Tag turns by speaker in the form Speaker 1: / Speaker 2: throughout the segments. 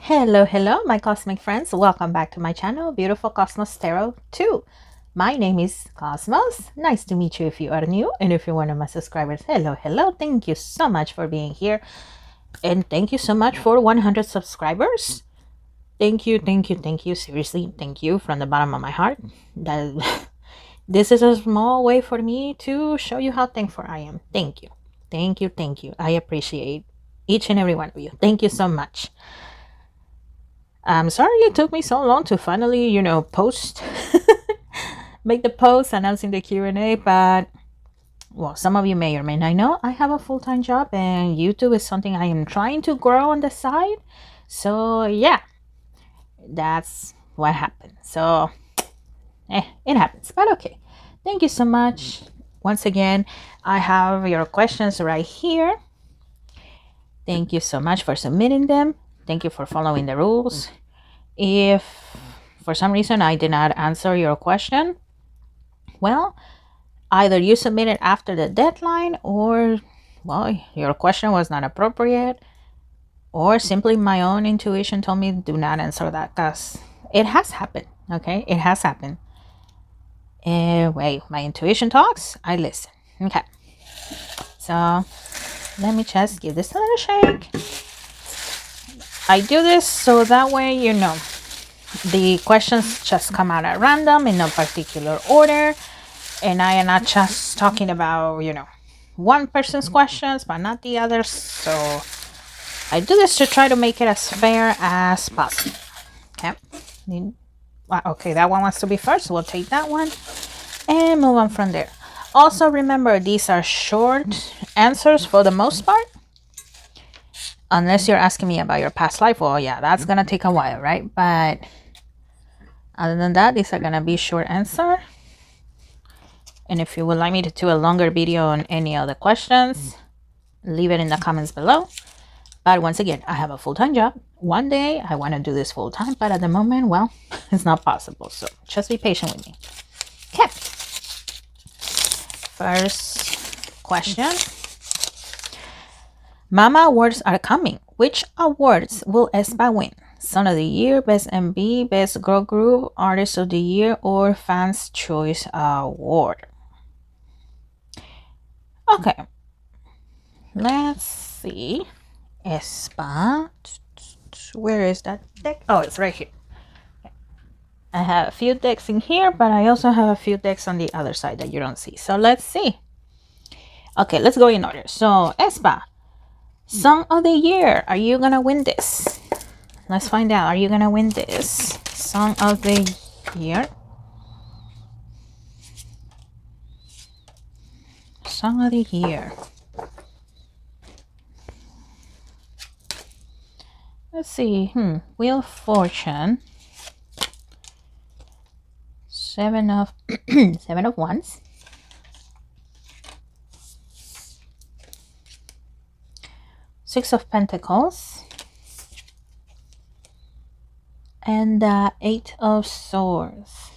Speaker 1: Hello, my cosmic friends. Welcome back to my channel, Beautiful Cosmos Tarot 2. My name is Cosmos. Nice to meet you if you are new. And if you're one of my subscribers, hello. Thank you so much for being here. And thank you so much for 100 subscribers. Thank you. Seriously, thank you from the bottom of my heart. This is a small way for me to show you how thankful I am. Thank you. I appreciate each and every one of you. Thank you so much. I'm sorry it took me so long to finally, post, make the post announcing the Q&A, but, well, some of you may or may not know, I have a full-time job and YouTube is something I am trying to grow on the side. So, yeah, that's what happened. So, it happens, but okay. Thank you so much. Once again, I have your questions right here. Thank you so much for submitting them. Thank you for following the rules. If for some reason I did not answer your question, well, either you submitted after the deadline or, well, your question was not appropriate, or simply my own intuition told me do not answer that, because it has happened. Okay, it has happened. Anyway, my intuition talks, I listen. Okay, so let me just give this a little shake. I do this so that way the questions just come out at random in no particular order, and I am not just talking about one person's questions but not the others. So I do this to try to make it as fair as possible. Okay, that one wants to be first, we'll take that one and move on from there. Also remember, these are short answers for the most part, unless you're asking me about your past life. Well, yeah, that's gonna take a while, right? But other than that, these are gonna be short answer. And if you would like me to do a longer video on any other questions, leave it in the comments below. But once again, I have a full-time job. One day I want to do this full-time, but at the moment, well, it's not possible. So just be patient with me. Okay. First question. Mama awards are coming. Which awards will Espa win? Song of the Year, Best MB, Best Girl Group, Artist of the Year, or Fans Choice Award? Okay, let's see. Espa, where is that deck? Oh, it's right here. I have a few decks in here, but I also have a few decks on the other side that you don't see. So let's see. Okay, let's go in order. So Espa, Song of the Year, are you gonna win this? Let's find out. Are you gonna win this Song of the Year? Song of the Year. Let's see. Wheel of Fortune. Seven of Wands. Six of Pentacles. And the Eight of Swords.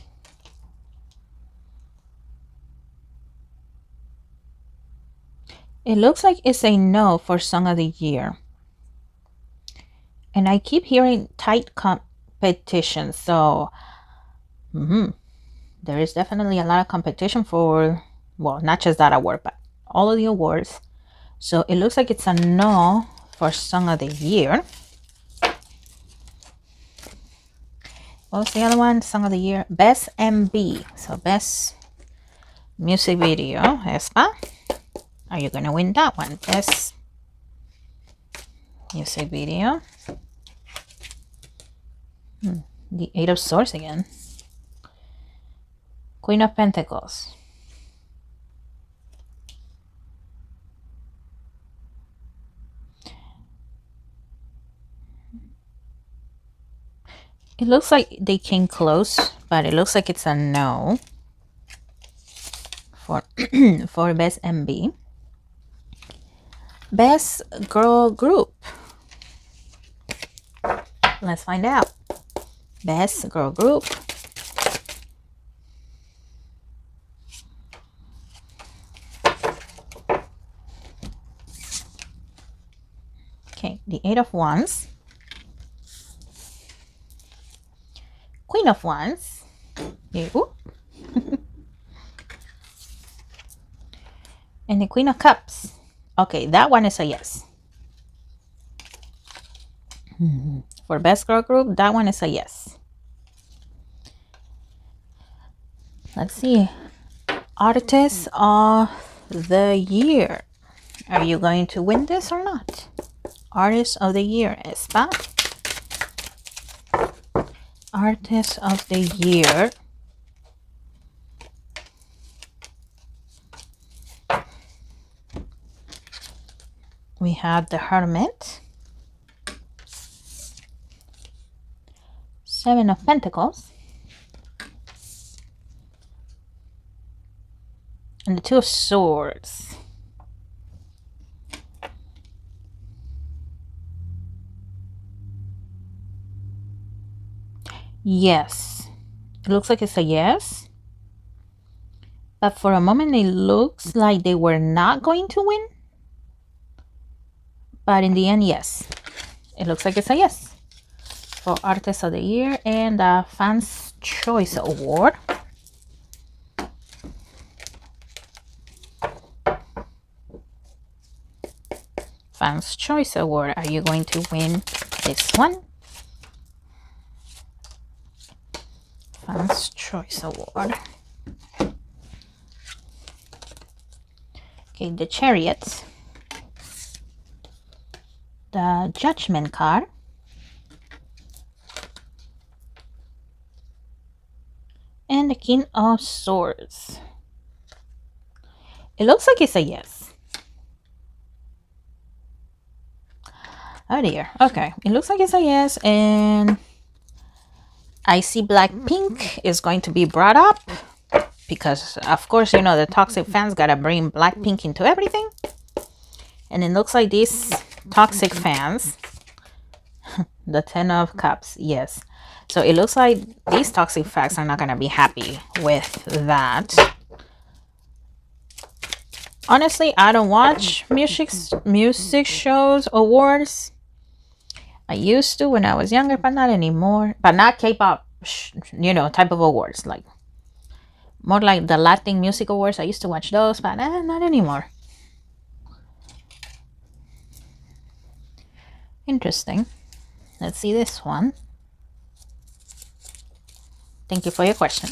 Speaker 1: It looks like it's a no for Song of the Year. And I keep hearing tight competition. So there is definitely a lot of competition for, well, not just that award, but all of the awards. So it looks like it's a no for Song of the Year. What was the other one? Song of the Year. Best MB. So Best Music Video. Espa, are you going to win that one? Best Music Video. The Eight of Swords again. Queen of Pentacles. It looks like they came close, but it looks like it's a no for for Best MB. Best Girl Group. Let's find out. Best Girl Group. Okay, the Eight of Wands. Queen of Wands. Yeah, and the Queen of Cups. Okay, that one is a yes. For best girl group, that one is a yes. Let's see. Artist of the year. Are you going to win this or not? Artist of the year, Espa. Artist of the year. We have the Hermit. Seven of Pentacles. And the Two of Swords. Yes. It looks like it's a yes. But for a moment, it looks like they were not going to win. But in the end, yes. It looks like it's a yes. For Artist of the Year and the Fans Choice Award. Fans Choice Award. Are you going to win this one? Fans Choice Award. Okay, the Chariot. The Judgment card. And the King of Swords. It looks like it's a yes. Oh dear. Okay. It looks like it's a yes. And I see Blackpink is going to be brought up. Because, of course, you know, the toxic fans got to bring Blackpink into everything. And it looks like these toxic fans. The Ten of Cups. Yes. So it looks like these toxic fans are not going to be happy with that. Honestly, I don't watch music shows, awards. I used to when I was younger, but not anymore. But not K-pop, you know, type of awards. Like, more like the Latin music awards. I used to watch those, but not anymore. Interesting. Let's see this one. Thank you for your question.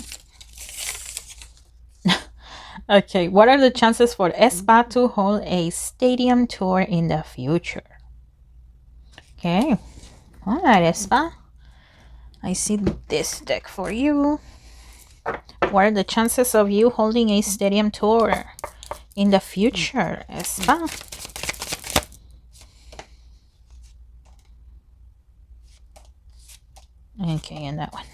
Speaker 1: Okay, what are the chances for Espa to hold a stadium tour in the future? Okay, all right, Espa. I see this deck for you. What are the chances of you holding a stadium tour in the future, Espa? Okay, and that one.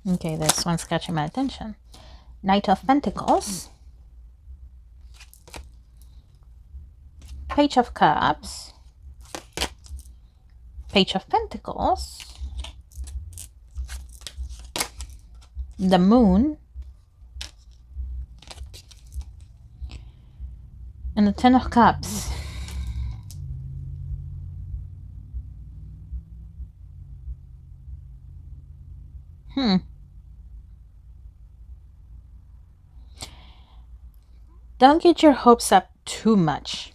Speaker 1: Okay, this one's catching my attention. Knight of Pentacles. Page of Cups. Page of Pentacles. The Moon. And the Ten of Cups. Don't get your hopes up too much.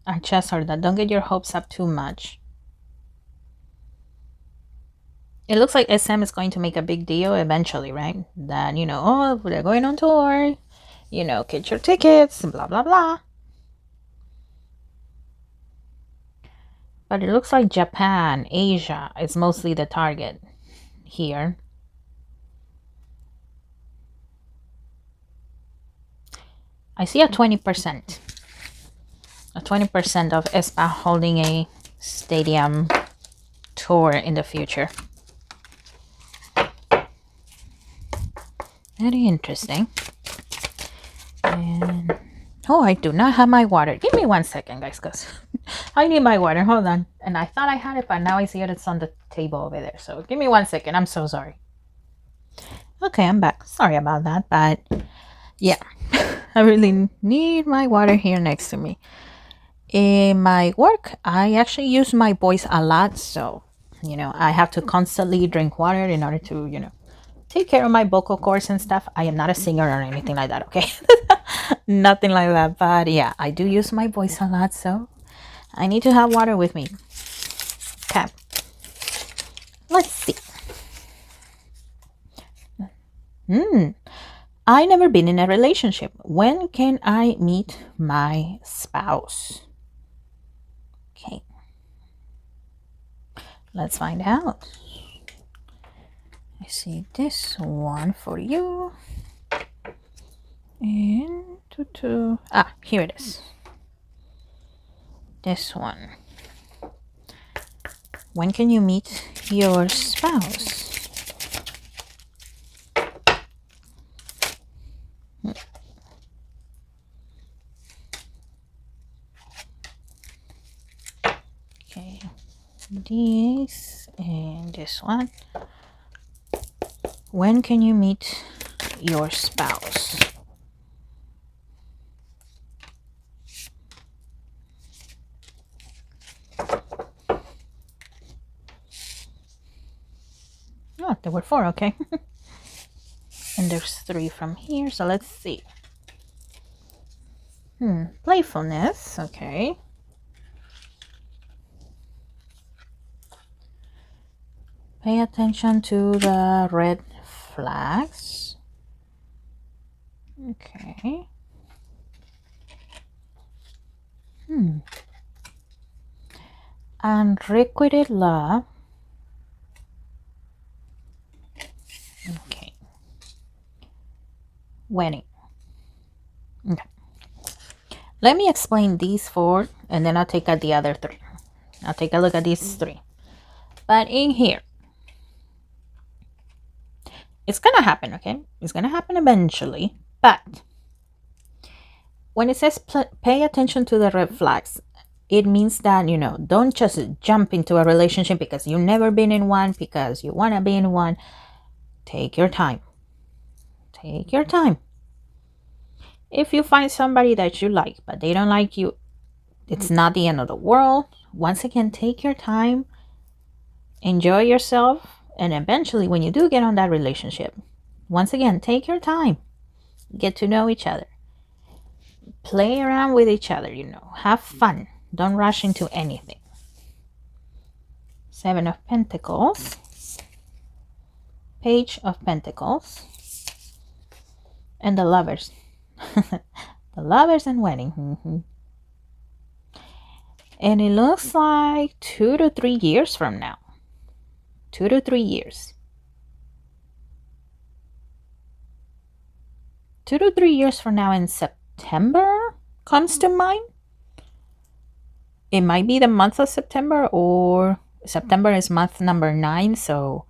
Speaker 1: I just heard that. Don't get your hopes up too much. It looks like SM is going to make a big deal eventually, right? That, you know, oh, they're going on tour. You know, get your tickets, blah, blah, blah. But it looks like Japan, Asia is mostly the target here. I see a 20%. A 20% of Espa holding a stadium tour in the future. Very interesting. And oh, I do not have my water. Give me 1 second, guys, because I need my water. Hold on. And I thought I had it, but now I see it. It's on the table over there. So give me 1 second. I'm so sorry. Okay, I'm back. Sorry about that, but yeah. I really need my water here next to me. In my work, I actually use my voice a lot, so I have to constantly drink water in order to take care of my vocal cords and stuff. I am not a singer or anything like that, okay? Nothing like that, but yeah, I do use my voice a lot, so I need to have water with me. Okay, let's see. I never been in a relationship. When can I meet my spouse? Okay, let's find out. I see this one for you. And here it is. This one. When can you meet your spouse? Okay, this and this one. When can you meet your spouse? Oh, there were 4, okay. And there's 3 from here, so let's see. Playfulness, okay. Pay attention to the red flags. Okay. Unrequited love. Okay. Wedding. Okay. Let me explain these 4, and then I'll take out the other 3. I'll take a look at these 3. But in here, it's gonna happen, okay? It's gonna happen eventually. But when it says pay attention to the red flags, it means that, don't just jump into a relationship because you've never been in one, because you want to be in one. Take your time. Take your time. If you find somebody that you like, but they don't like you, it's not the end of the world. Once again, take your time. Enjoy yourself. And eventually, when you do get on that relationship, once again, take your time. Get to know each other. Play around with each other, Have fun. Don't rush into anything. 7 of Pentacles. Page of Pentacles. And the Lovers. The Lovers and Wedding. And it looks like 2 to 3 years from now. 2 to 3 years. 2 to 3 years from now in September comes to mind. It might be the month of September, or September is month number 9, so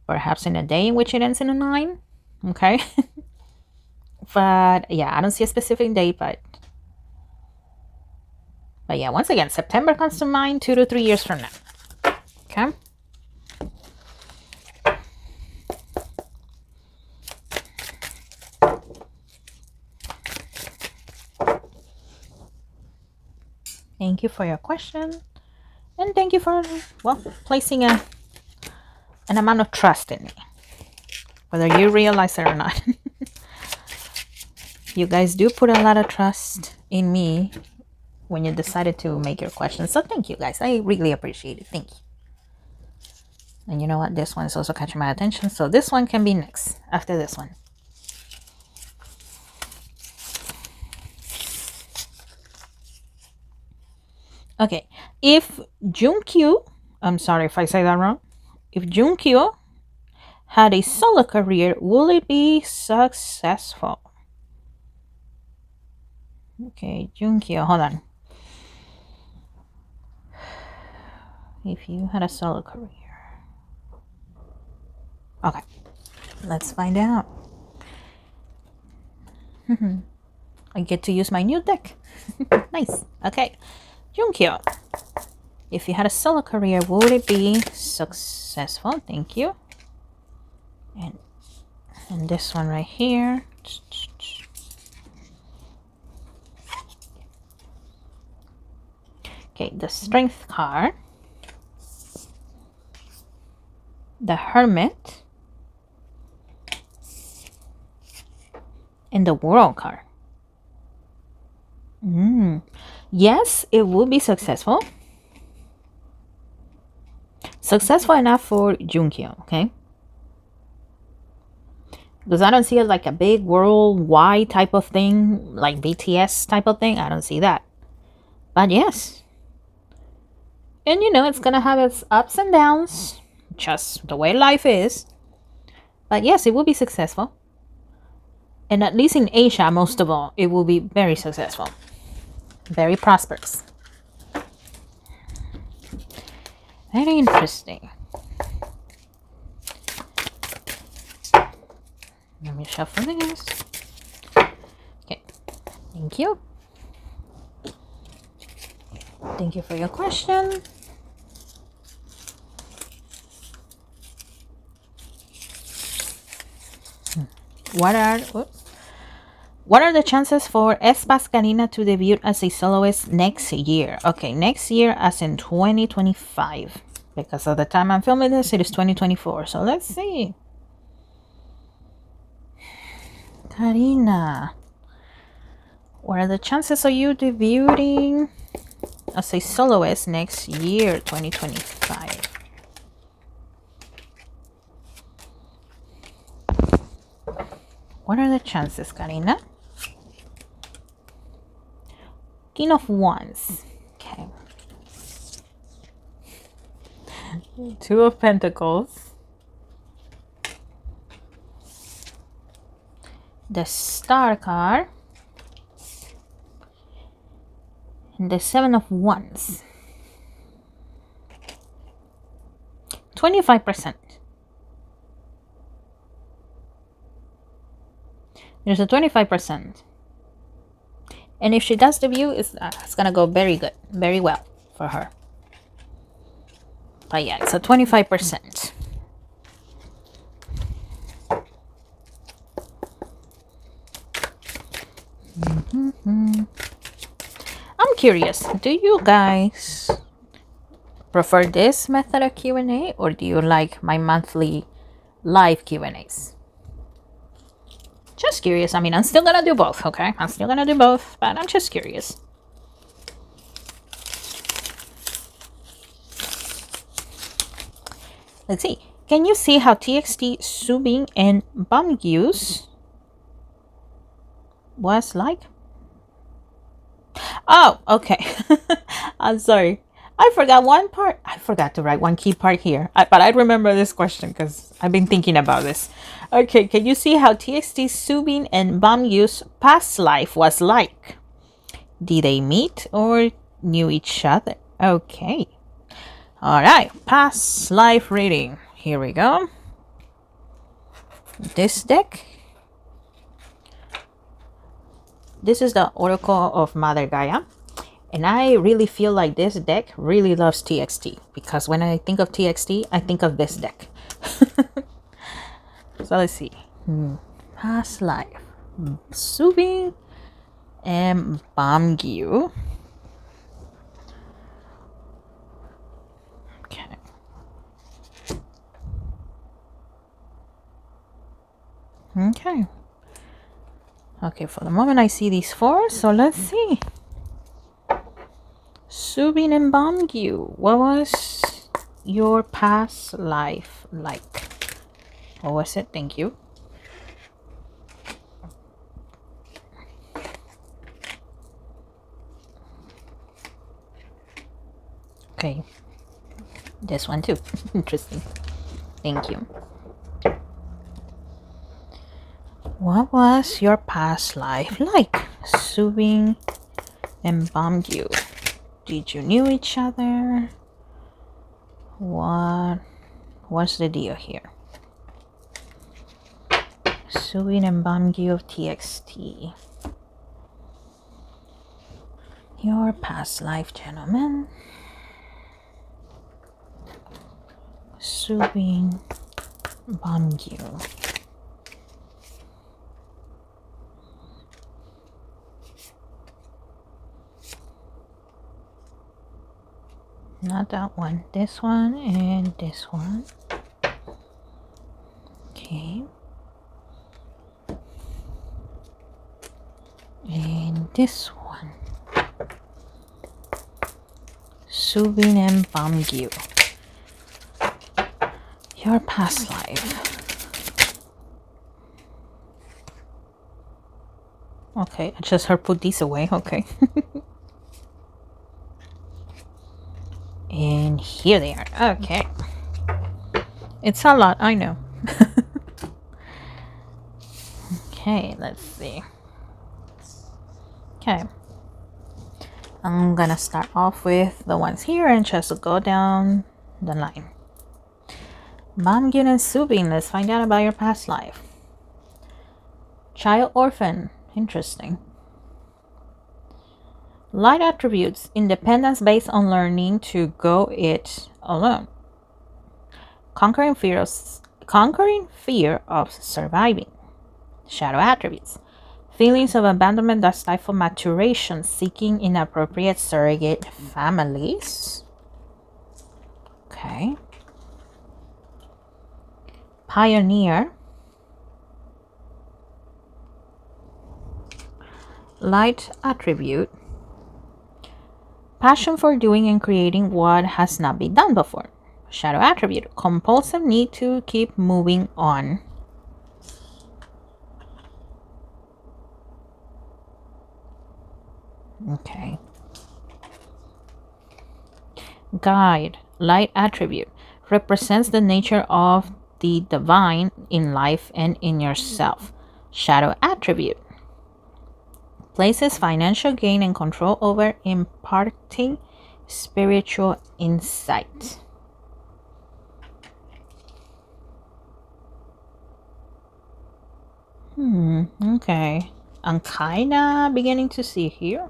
Speaker 1: perhaps in a day in which it ends in a 9. Okay. But yeah, I don't see a specific date, but yeah, once again, September comes to mind 2 to 3 years from now. Okay. Thank you for your question, and thank you for placing an amount of trust in me, whether you realize it or not. You guys do put a lot of trust in me when you decided to make your questions, so thank you guys. I really appreciate it. Thank you. And you know what, this one is also catching my attention, so this one can be next after this one. Okay, if Junkyu, I'm sorry if I say that wrong, if Junkyu had a solo career, will it be successful? Okay, Junkyu, hold on. If you had a solo career. Okay, let's find out. I get to use my new deck. Nice. Okay, Junkyu, if you had a solo career, would it be successful? Thank you. And this one right here. Okay, the Strength card, the Hermit, and the World card. Yes, it will be successful. Successful enough for Junkyo, okay? Because I don't see it like a big worldwide type of thing, like BTS type of thing. I don't see that. But yes. And you know, it's gonna have its ups and downs, just the way life is. But yes, it will be successful. And at least in Asia, most of all, it will be very successful. Very prosperous. Very interesting. Let me shuffle this. Okay. Thank you. Thank you for your question. What are the chances for Espa's Karina to debut as a soloist next year? Okay, next year as in 2025. Because at the time I'm filming this, it is 2024. So let's see. Karina, what are the chances of you debuting as a soloist next year, 2025? What are the chances, Karina? King of Wands. Okay. Two of Pentacles. The Star card. And the Seven of Wands. 25%. There's a 25%. And if she does debut, it's gonna go very good, very well for her. But yeah, it's a 25%. I'm curious, do you guys prefer this method of Q&A, or do you like my monthly live Q&As? Just curious. I mean, I'm still gonna do both, okay? I'm still gonna do both, but I'm just curious. Let's see. Can you see how TXT Soobin and Beomgyu was like? Oh, okay. I'm sorry. I forgot one part. I forgot to write one key part here. But I remember this question because I've been thinking about this. Okay, can you see how TXT Soobin and Beomgyu's past life was like? Did they meet or knew each other? Okay. All right, past life reading. Here we go. This deck. This is the Oracle of Mother Gaia. And I really feel like this deck really loves TXT. Because when I think of TXT, I think of this deck. So let's see. Past life. Soobin and Beomgyu. Okay. Okay. Okay, for the moment I see these four, so let's see. Soobin and Beomgyu, what was your past life like? What was it? Thank you. Okay. This one too. Interesting. Thank you. What was your past life like? Soobin and Beomgyu. Did you knew each other? What's the deal here? Soobin and Beomgyu of TXT. Your past life, gentlemen. Soobin, Beomgyu. Not that one. This one and this one. Okay. And this one. Soobin and Beomgyu. Your past life. Okay, I just heard put these away. Okay. And here they are. Okay. It's a lot, I know. Okay, let's see. Okay. I'm gonna start off with the ones here and just go down the line. Beomgyu and Soobin, let's find out about your past life. Child orphan, interesting. Light attributes, independence based on learning to go it alone. Conquering fear of surviving. Shadow attributes, feelings of abandonment that stifle maturation, seeking inappropriate surrogate families. Okay. Pioneer. Light attribute, passion for doing and creating what has not been done before. Shadow attribute, compulsive need to keep moving on. Okay. Guide, light attribute, represents the nature of the divine in life and in yourself. Shadow attribute, places financial gain and control over imparting spiritual insight. Okay. I'm kinda beginning to see here.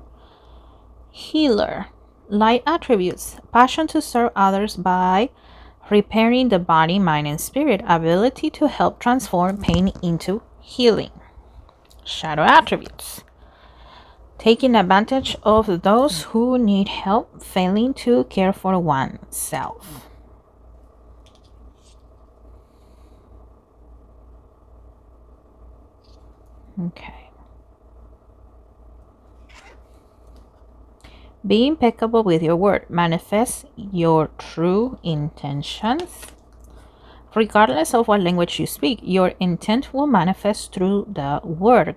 Speaker 1: Healer, light attributes, passion to serve others by repairing the body, mind, and spirit, ability to help transform pain into healing. Shadow attributes, taking advantage of those who need help, failing to care for oneself. Okay. Be impeccable with your word. Manifest your true intentions. Regardless of what language you speak, your intent will manifest through the word.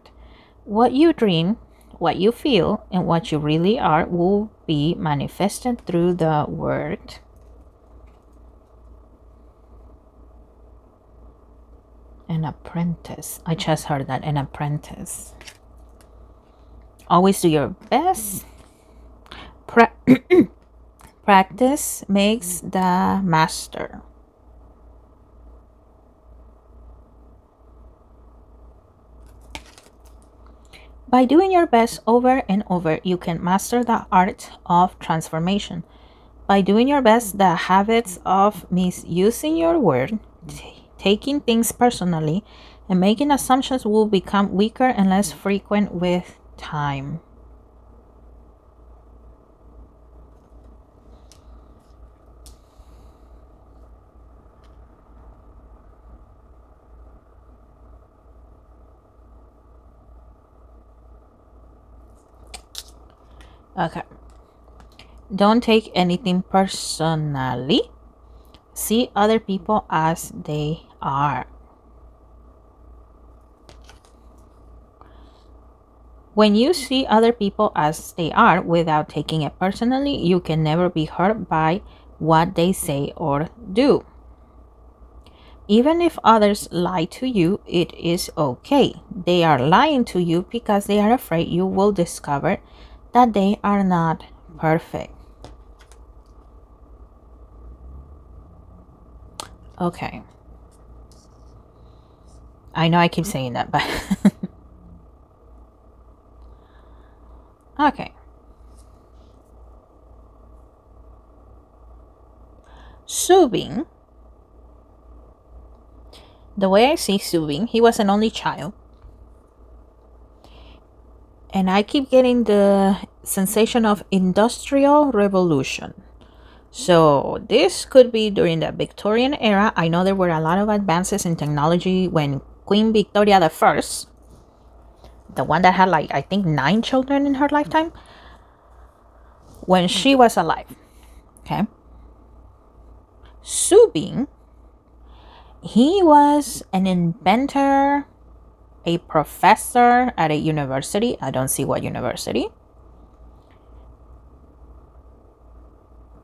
Speaker 1: What you dream, what you feel, and what you really are will be manifested through the word. An apprentice. I just heard that. An apprentice. Always do your best. Practice makes the master. By doing your best over and over, you can master the art of transformation. By doing your best, the habits of misusing your word, taking things personally, and making assumptions will become weaker and less frequent with time. Okay. Don't take anything personally. See other people as they are. When you see other people as they are without taking it personally, you can never be hurt by what they say or do. Even if others lie to you, it is okay. They are lying to you because they are afraid you will discover that they are not perfect. Okay. I know I keep saying that, but okay. Soobin. The way I see Soobin, he was an only child. And I keep getting the sensation of industrial revolution. So this could be during the Victorian era. I know there were a lot of advances in technology when Queen Victoria the First, the one that had like I think 9 children in her lifetime, when she was alive. Okay. Soobin, he was an inventor, a professor at a university. I don't see what university.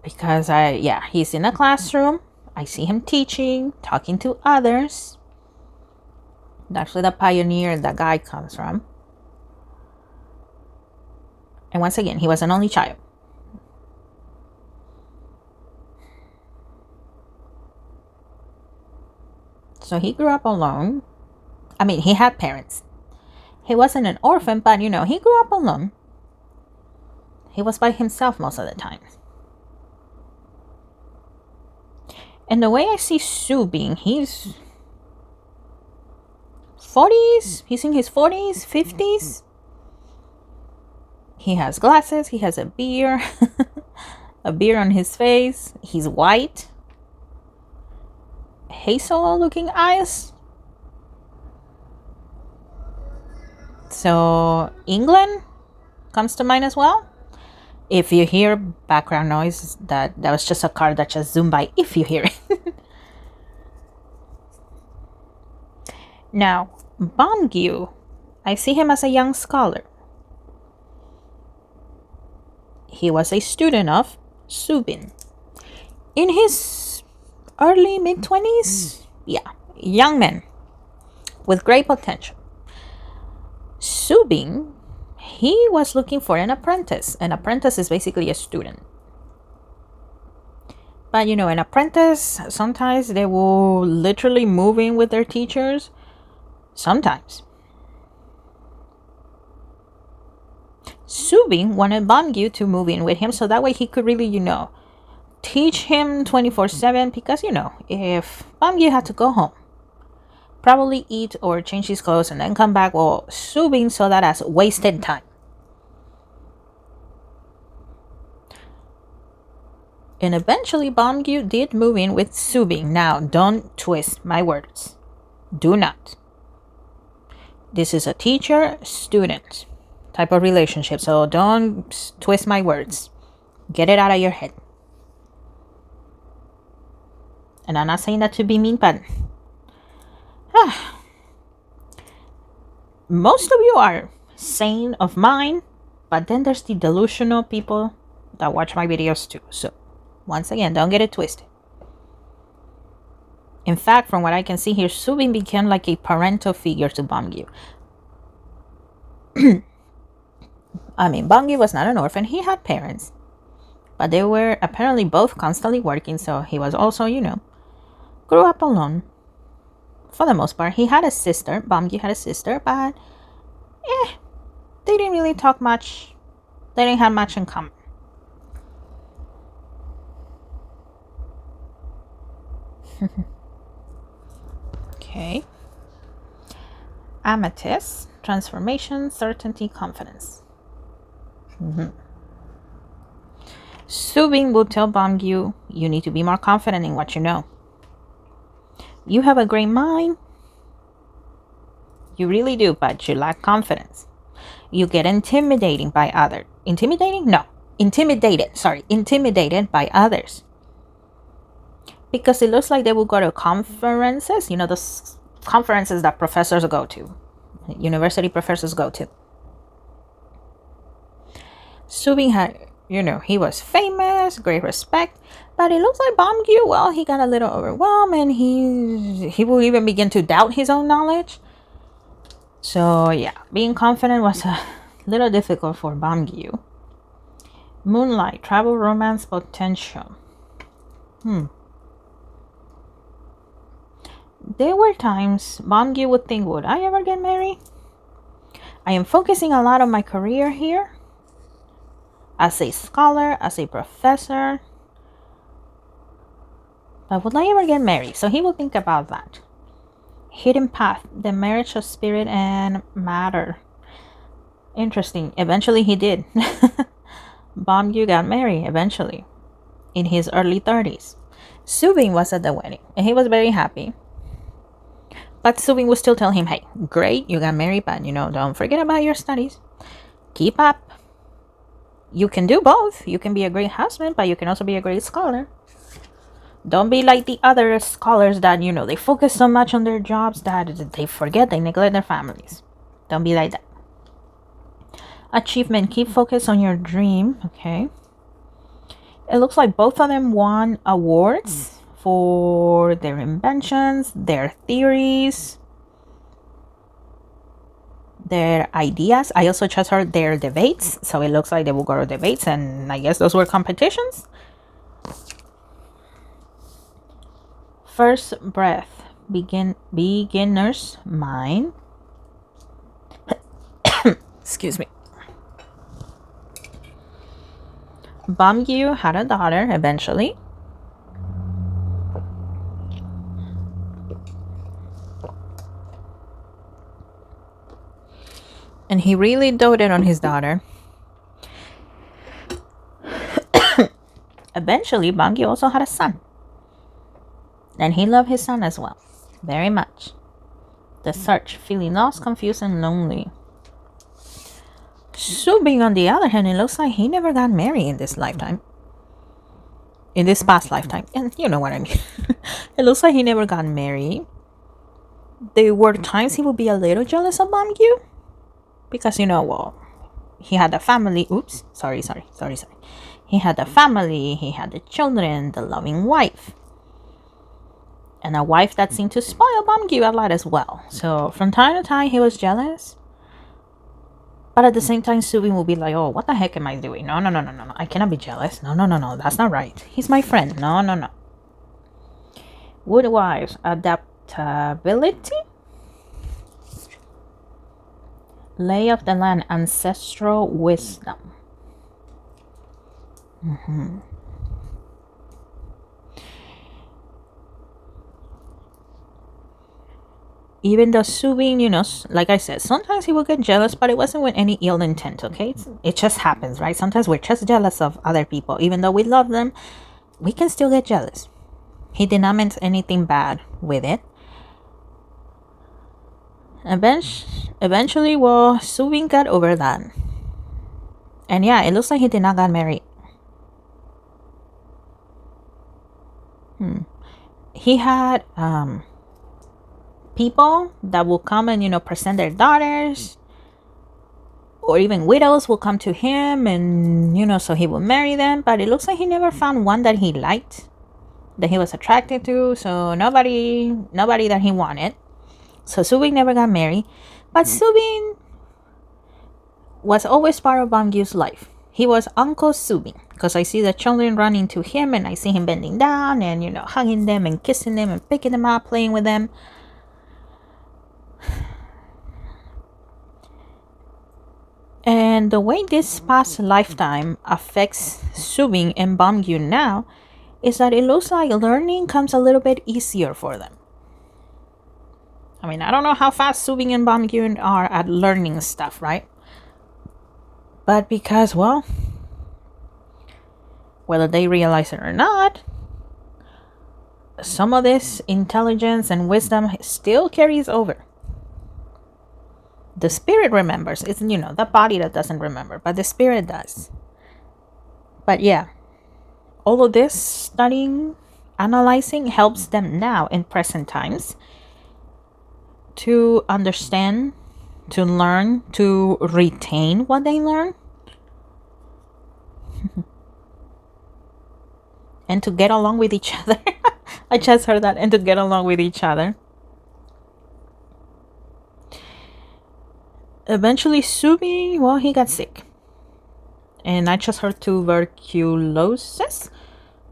Speaker 1: Because he's in a classroom. I see him teaching, talking to others. That's where the pioneer, the guy comes from. And once again, he was an only child. So he grew up alone. I mean, he had parents. He wasn't an orphan, but he grew up alone. He was by himself most of the time. And the way I see Soobin, he's 40s. He's in his 40s, 50s. He has glasses. He has a beard. A beard on his face. He's white. Hazel looking eyes. So England comes to mind as well. If you hear background noise, that was just a car that just zoomed by, if you hear it. Now, Beomgyu, I see him as a young scholar. He was a student of Soobin. In his early mid-20s, young man with great potential. Soobin, he was looking for an apprentice. An apprentice is basically a student. But an apprentice, sometimes they will literally move in with their teachers. Sometimes. Soobin wanted Beomgyu to move in with him so that way he could really, teach him 24/7. Because, if Beomgyu had to go home, probably eat or change his clothes and then come back, well, Soobin saw that as wasted time. And eventually Beomgyu did move in with Soobin. Now, don't twist my words. Do not. This is a teacher-student type of relationship, so don't twist my words. Get it out of your head. And I'm not saying that to be mean, but most of you are sane of mind, but then there's the delusional people that watch my videos too. So once again, don't get it twisted. In fact, from what I can see here, Soobin became like a parental figure to Beomgyu. I mean, Beomgyu was not an orphan. He had parents, but they were apparently both constantly working. So he was also, grew up alone. For the most part, he had a sister. Beomgyu had a sister, but they didn't really talk much. They didn't have much in common. Okay. Amethyst, transformation, certainty, confidence. Soobin will tell Beomgyu, you need to be more confident in what you know. You have a great mind. You really do, but you lack confidence. You get intimidated by others. Intimidated by others. Because it looks like they will go to conferences, the conferences that professors go to, university professors go to. Soobin had, he was famous, great respect, but it looks like Beomgyu, well, he got a little overwhelmed and he will even begin to doubt his own knowledge. So being confident was a little difficult for Beomgyu. Moonlight, travel, romance, potential. There were times Beomgyu would think, would I ever get married? I am focusing a lot on my career here. As a scholar, as a professor. But would I ever get married? So he will think about that. Hidden path, the marriage of spirit and matter. Interesting. Eventually he did. Beomgyu got married eventually. in his early 30s. Soobin was at the wedding and he was very happy. But Soobin would still tell him, hey, great, you got married, but don't forget about your studies. Keep up. You can do both. You can be a great husband, but you can also be a great scholar. Don't be like the other scholars that, they focus so much on their jobs that they forget, they neglect their families. Don't be like that. Achievement, keep focus on your dream. Okay. It looks like both of them won awards for their inventions, their theories, their ideas. I also just heard their debates, so it looks like they will go to debates, and I guess those were competitions. First breath, beginner's mind. Excuse me. Beomgyu had a daughter eventually. And he really doted on his daughter. Eventually, Beomgyu also had a son. And he loved his son as well. Very much. The search, feeling lost, confused, and lonely. Soobin, on the other hand, it looks like he never got married in this lifetime. In this past lifetime. And you know what I mean. It looks like he never got married. There were times he would be a little jealous of Beomgyu. Because, well, he had a family. Oops. Sorry. He had a family. He had the children. The loving wife. And a wife that seemed to spoil Beomgyu a lot as well. So, from time to time, he was jealous. But at the same time, Soobin will be like, oh, what the heck am I doing? No. I cannot be jealous. No. That's not right. He's my friend. No. Woodwives, adaptability. Lay of the land, ancestral wisdom. Even though Soobin, like I said, sometimes he will get jealous, but it wasn't with any ill intent, okay? It just happens, right? Sometimes we're just jealous of other people. Even though we love them, we can still get jealous. He did not mean anything bad with it. Eventually, Soobin got over that. And yeah, it looks like he did not get married. He had people that will come and present their daughters, or even widows will come to him, and so he will marry them. But it looks like he never found one that he liked, that he was attracted to. So nobody that he wanted. So Soobin never got married, but Soobin was always part of Beomgyu's life. He was Uncle Soobin, because I see the children running to him, and I see him bending down and hugging them and kissing them and picking them up, playing with them. And the way this past lifetime affects Soobin and Beomgyu now is that it looks like learning comes a little bit easier for them. I mean, I don't know how fast Soobin and Beomgyu are at learning stuff, right? But because, well, whether they realize it or not, some of this intelligence and wisdom still carries over. The spirit remembers. It's, the body that doesn't remember, but the spirit does. But yeah, all of this studying, analyzing helps them now in present times to understand, to learn, to retain what they learn, and to get along with each other. I just heard that, and to get along with each other. Eventually, Soobin, well, he got sick. And I just heard tuberculosis.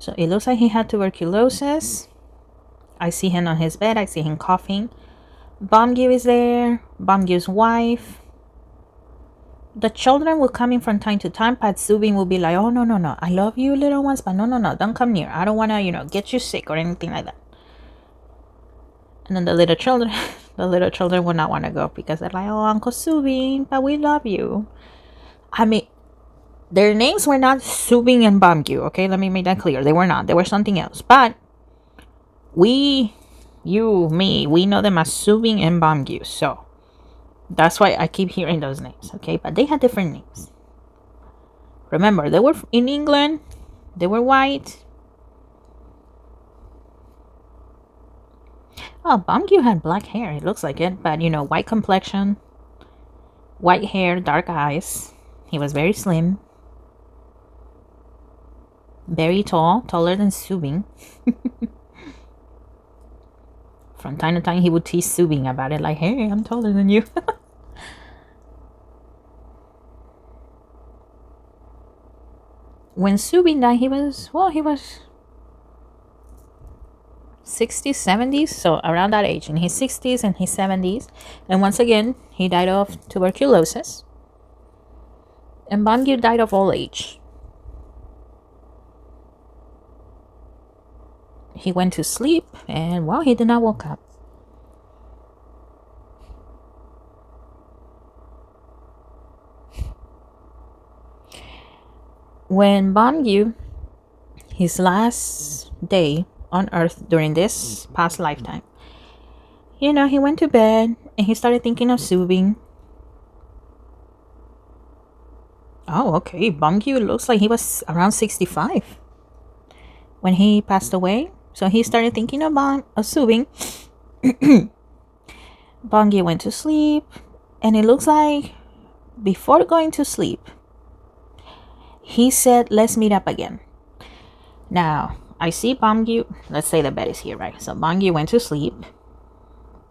Speaker 1: So it looks like he had tuberculosis. I see him on his bed. I see him coughing. Beomgyu is there. Beomgyu's wife. The children will come in from time to time, but Soobin will be like, oh, no. I love you, little ones, but no. Don't come near. I don't want to, get you sick or anything like that. And then the little children will not want to go because they're like, oh, Uncle Soobin, but we love you. I mean, Their names were not Soobin and Beomgyu, okay? Let me make that clear. They were not. They were something else. But we, you, me, we know them as Soobin and Beomgyu. So that's why I keep hearing those names, okay? But they had different names. Remember, they were in England. They were white. Oh, Beomgyu had black hair. It looks like it. But, you know, white complexion, white hair, dark eyes. He was very slim. Very tall. Taller than Soobin. From time to time, he would tease Soobin about it. Like, hey, I'm taller than you. When Soobin died, he was 60s, 70s, so around that age, in his 60s and his 70s. And once again, he died of tuberculosis. And Beomgyu died of old age. He went to sleep, and well, he did not wake up. When Beomgyu, his last day on earth during this past lifetime, you know, he went to bed and he started thinking of Soobin. Oh, okay. Beomgyu looks like he was around 65 when he passed away. So he started thinking about Soobin. Beomgyu went to sleep, and it looks like before going to sleep, he said, let's meet up again. Now, I see Beomgyu. Let's say the bed is here, right? So Beomgyu went to sleep,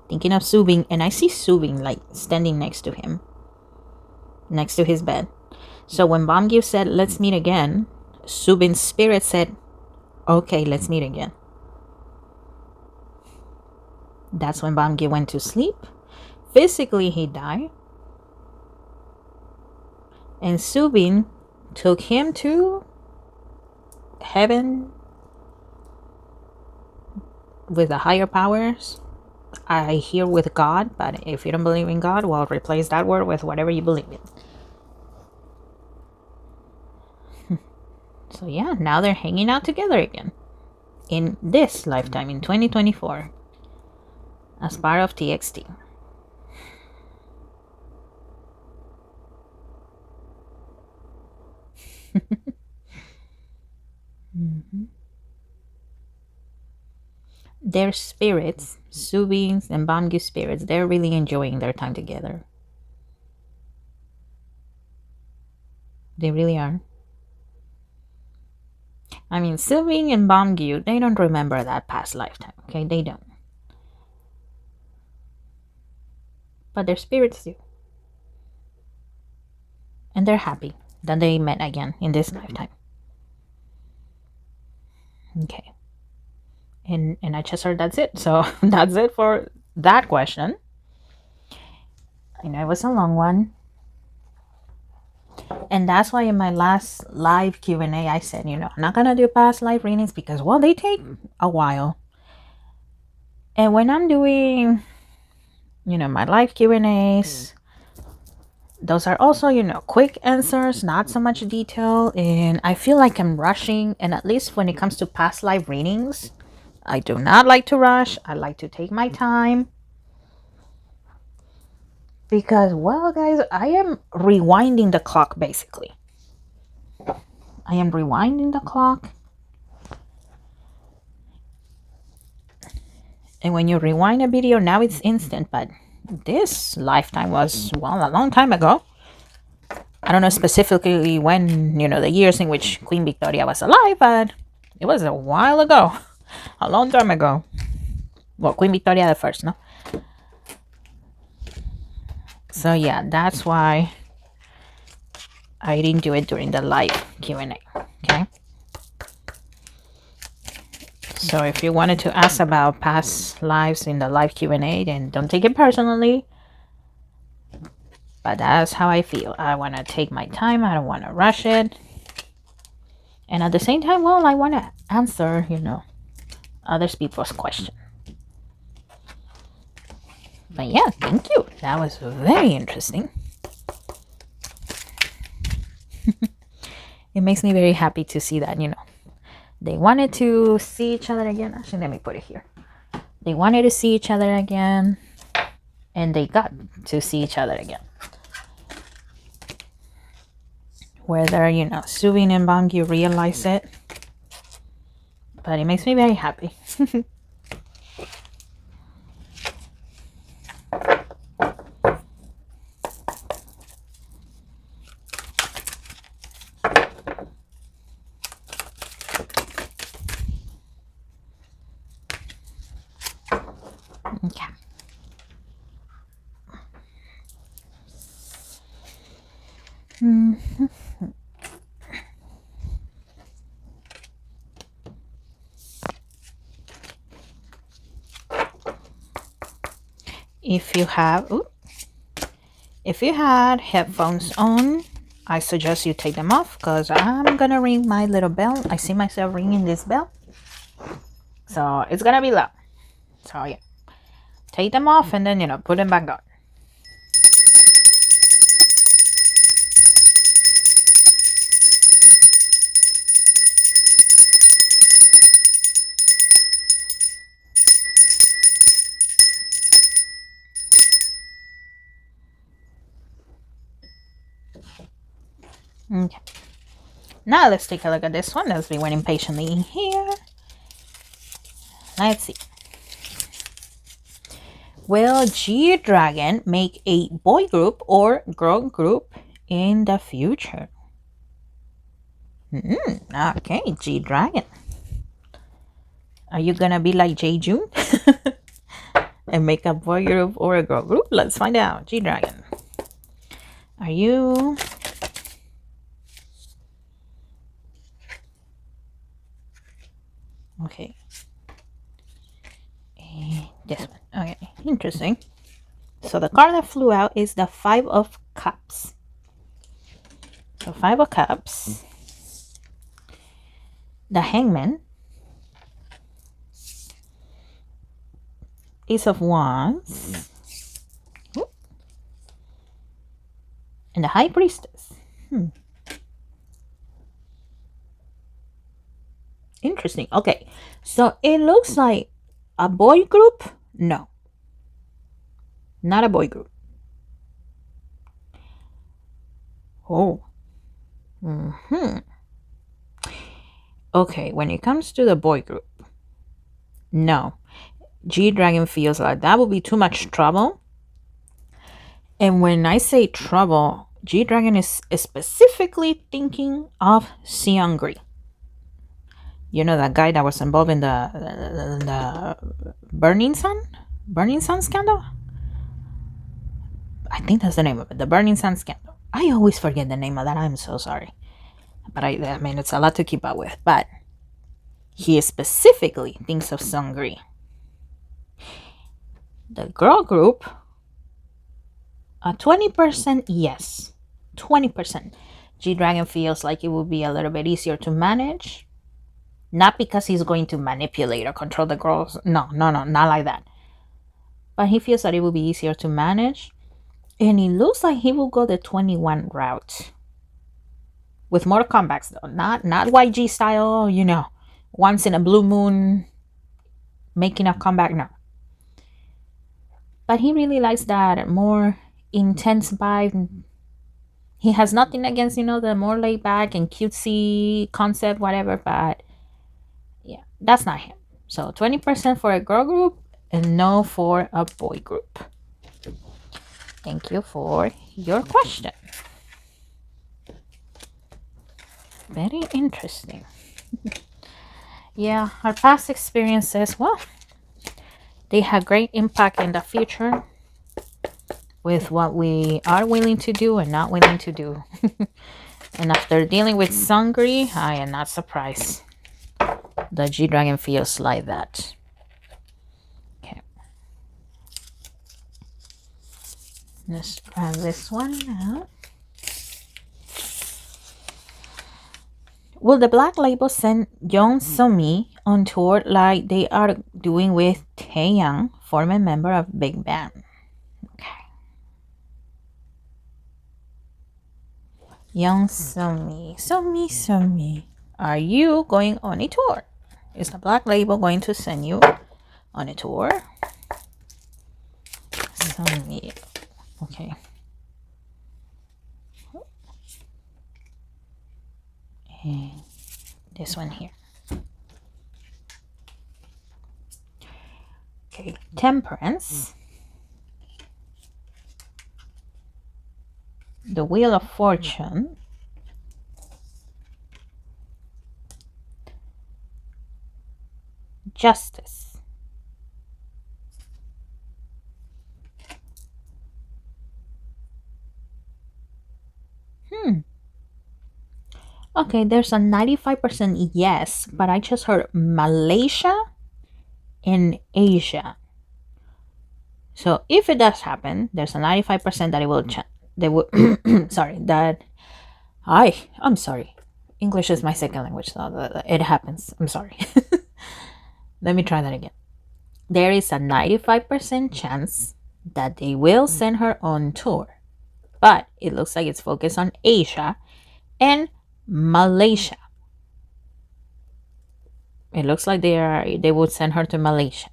Speaker 1: thinking of Soobin, and I see Soobin like standing next to him, next to his bed. So when Beomgyu said, let's meet again, Soobin's spirit said, okay, let's meet again. That's when Beomgyu went to sleep. Physically, he died. And Soobin took him to heaven with the higher powers. I hear with God, but if you don't believe in God, well, replace that word with whatever you believe in. So yeah, now they're hanging out together again in this lifetime, in 2024, as part of TXT. Their spirits, Soobin's and Beomgyu's spirits, they're really enjoying their time together. They really are. I mean, Soobin and Beomgyu, they don't remember that past lifetime, okay? They don't. But their spirits do. And they're happy that they met again in this lifetime. Okay. And I just heard that's it. So that's it for that question. I know it was a long one. And that's why in my last live Q&A, I said, you know, I'm not going to do past live readings because, well, they take a while. And when I'm doing, you know, my live Q&As, those are also, you know, quick answers, not so much detail. And I feel like I'm rushing. And at least when it comes to past live readings, I do not like to rush. I like to take my time. Because, well, guys, I am rewinding the clock, basically. I am rewinding the clock. And when you rewind a video, now it's instant. But this lifetime was, well, a long time ago. I don't know specifically when, you know, the years in which Queen Victoria was alive, but it was a while ago. A long time ago. Well, Queen Victoria the first, no? So yeah, that's why I didn't do it during the live Q&A, okay? So if you wanted to ask about past lives in the live Q&A, then don't take it personally. But that's how I feel. I want to take my time. I don't want to rush it. And at the same time, well, I want to answer, you know, other people's questions. But yeah, thank you. That was very interesting. it makes me very happy to see that, you know, they wanted to see each other again. Actually, let me put it here. They wanted to see each other again, and they got to see each other again. Whether, you know, Soobin and Beomgyu realize it, but it makes me very happy. Okay. If you had headphones on, I suggest you take them off, because I'm gonna ring my little bell. I see myself ringing this bell, so it's gonna be loud. So yeah, take them off and then, you know, put them back on. Okay. Now let's take a look at this one. Let's be waiting patiently in here. Let's see. Will G-Dragon make a boy group or girl group in the future? Okay, G-Dragon. Are you gonna be like Jae-Jun and make a boy group or a girl group? Let's find out. G-Dragon. Are you... Okay. This one. Okay, interesting. So the card that flew out is the 5 of Cups. So 5 of Cups. The Hangman. Ace of Wands. Ooh. And the High Priestess. Interesting. Okay, so it looks like a boy group. No, not a boy group. Oh. Okay, when it comes to the boy group, no. G-Dragon feels like that would be too much trouble. And when I say trouble, G-Dragon is specifically thinking of Seungri. You know, that guy that was involved in the Burning Sun scandal? I think that's the name of it, the Burning Sun scandal. I always forget the name of that. I'm so sorry. But I mean, it's a lot to keep up with. But he specifically thinks of Seungri. The girl group, 20% yes. 20%. G-Dragon feels like it would be a little bit easier to manage. Not because he's going to manipulate or control the girls. No, not like that. But he feels that it will be easier to manage. And it looks like he will go the 21 route. With more comebacks though. Not YG style, you know. Once in a blue moon. Making a comeback, no. But he really likes that more intense vibe. He has nothing against, you know, the more laid back and cutesy concept, whatever. But yeah, that's not him. So 20% for a girl group and no for a boy group. Thank you for your question. Very interesting. Yeah, our past experiences, well, they have great impact in the future with what we are willing to do and not willing to do. And after dealing with Seungri, I am not surprised. The G-Dragon feels like that. Okay. Let's try this one now. Will the Black Label send Young So-mi on tour like they are doing with Taeyang, former member of Big Bang? Okay. Young Somi, are you going on a tour? Is the black label going to send you on a tour? Somi, okay. And this one here. Okay, Temperance. The Wheel of Fortune. Justice. Okay, there's a 95% yes, but I just heard Malaysia and Asia. So if it does happen, there's a 95% that it will they will sorry, that I'm sorry. English is my second language, so it happens. I'm sorry. Let me try that again. There is a 95% chance that they will send her on tour, but it looks like it's focused on Asia and Malaysia. It looks like they would send her to Malaysia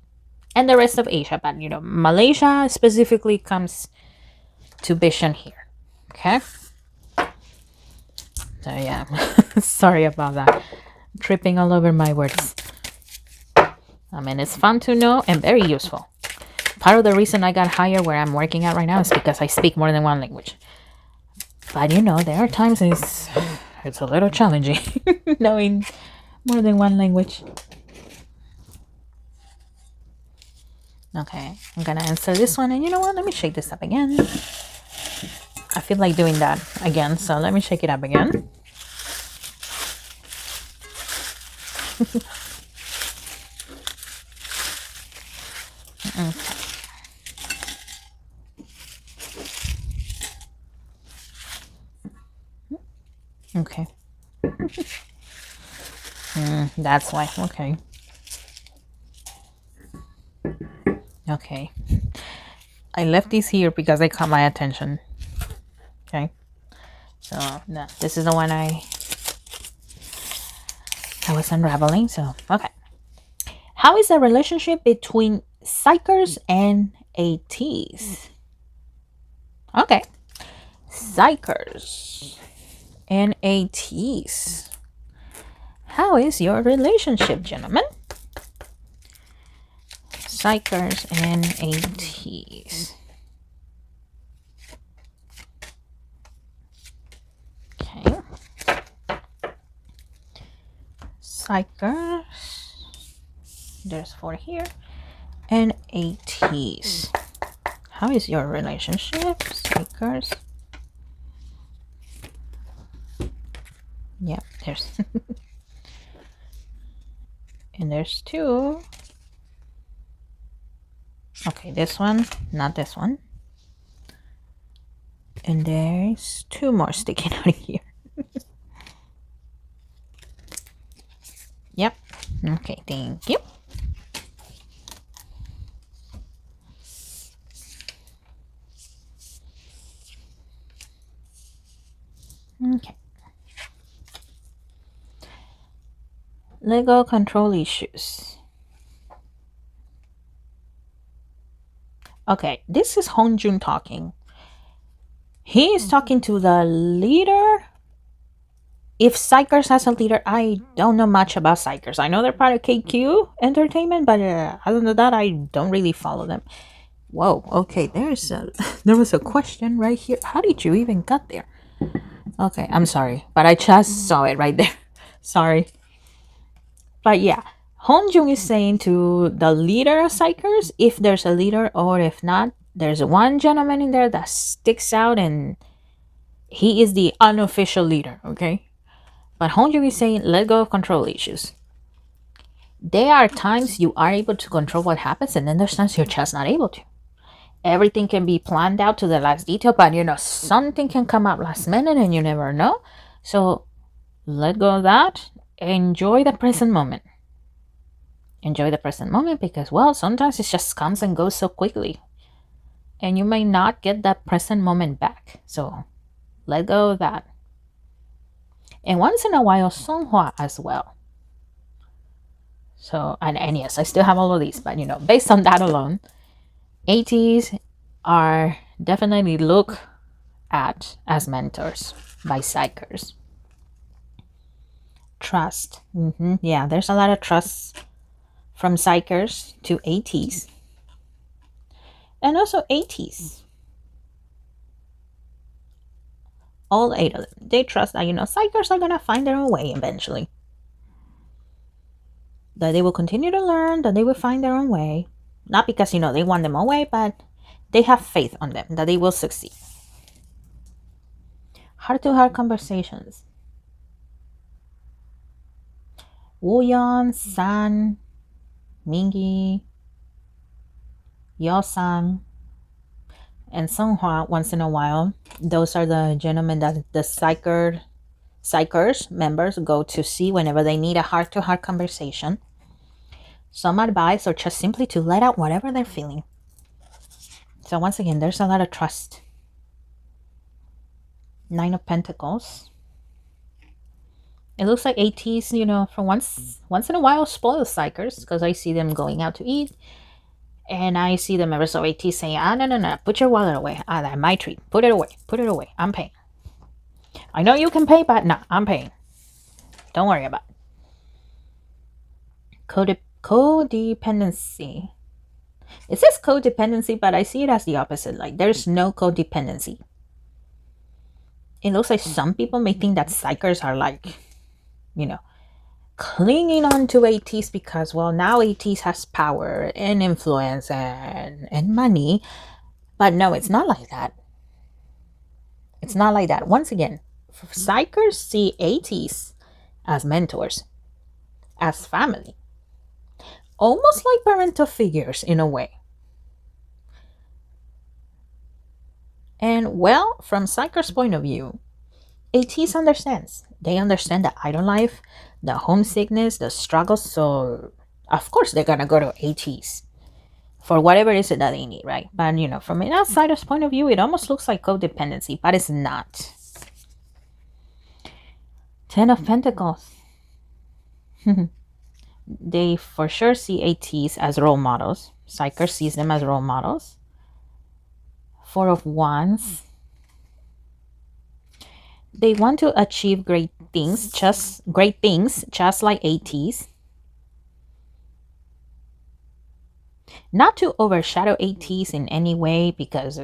Speaker 1: and the rest of Asia, but Malaysia specifically comes to vision here. Okay. So yeah, sorry about that. Tripping all over my words. I mean, it's fun to know and very useful. Part of the reason I got hired where I'm working at right now is because I speak more than one language. But there are times it's a little challenging knowing more than one language. Okay, I'm gonna answer this one, and you know what? Let me shake this up again. I feel like doing that again, so let me shake it up again. Okay. That's why. Okay. Okay. I left these here because they caught my attention. Okay. So no, this is the one I was unraveling. So okay. How is the relationship between xikers and ATEEZ? Okay. Xikers and ATEEZ. How is your relationship, gentlemen? Xikers and ATEEZ. Okay. Xikers. There's 4 here. And ATEEZ. How is your relationship, Xikers? Yep, there's and there's 2. Okay, this one, not this one. And there's 2 more sticking out of here. Yep. Okay, thank you. Okay. Lego control issues. Okay, this is Hongjun talking. He is talking to the leader. If xikers has a leader, I don't know much about xikers. I know they're part of KQ Entertainment, but other than that, I don't really follow them. Whoa, okay, there was a question right here. How did you even get there? Okay, I'm sorry, but I just saw it right there. Sorry. But yeah, Hongjung is saying to the leader of xikers, if there's a leader or if not, there's one gentleman in there that sticks out and he is the unofficial leader, okay? But Hongjung is saying, let go of control issues. There are times you are able to control what happens, and then there's times you're just not able to. Everything can be planned out to the last detail, but something can come up last minute and you never know. So let go of that. Enjoy the present moment. Enjoy the present moment because, well, sometimes it just comes and goes so quickly. And you may not get that present moment back. So let go of that. And once in a while, Songhwa as well. So, and yes, I still have all of these, but you know, based on that alone, ATEEZ are definitely looked at as mentors by xikers. Trust. Yeah, there's a lot of trust from xikers to ATEEZ. And also ATEEZ. All 8 of them. They trust that, you know, xikers are going to find their own way eventually. That they will continue to learn, that they will find their own way. Not because, you know, they want them away, but they have faith on them, that they will succeed. Heart-to-heart conversations. Wooyeon, San, Mingi, Yosan, and Songhwa once in a while. Those are the gentlemen that the xikers members go to see whenever they need a heart-to-heart conversation. Some advice, or just simply to let out whatever they're feeling. So once again, there's a lot of trust. 9 of Pentacles. It looks like ATEEZ, you know, for once in a while spoil xikers, because I see them going out to eat. And I see the members of ATEEZ saying, no, put your wallet away. That's my treat. Put it away. I'm paying. I know you can pay, but no, I'm paying. Don't worry about it. Codependency. It says codependency, but I see it as the opposite. Like, there's no codependency. It looks like some people may think that xikers are like, you know, clinging on to ATEEZ because, well, now ATEEZ has power and influence and money. But no, it's not like that. It's not like that. Once again, xikers see ATEEZ as mentors, as family, almost like parental figures in a way. And well, from xikers' point of view, ATEEZ understands. They understand the idol life, the homesickness, the struggles. So of course they're gonna go to ATEEZ for whatever it is that they need, right? But you know, from an outsider's point of view, it almost looks like codependency, but it's not. 10 of Pentacles. They for sure see ATEEZ as role models. Xikers sees them as role models. 4 of Wands. They want to achieve great things, just like ATEEZ. Not to overshadow ATEEZ in any way, because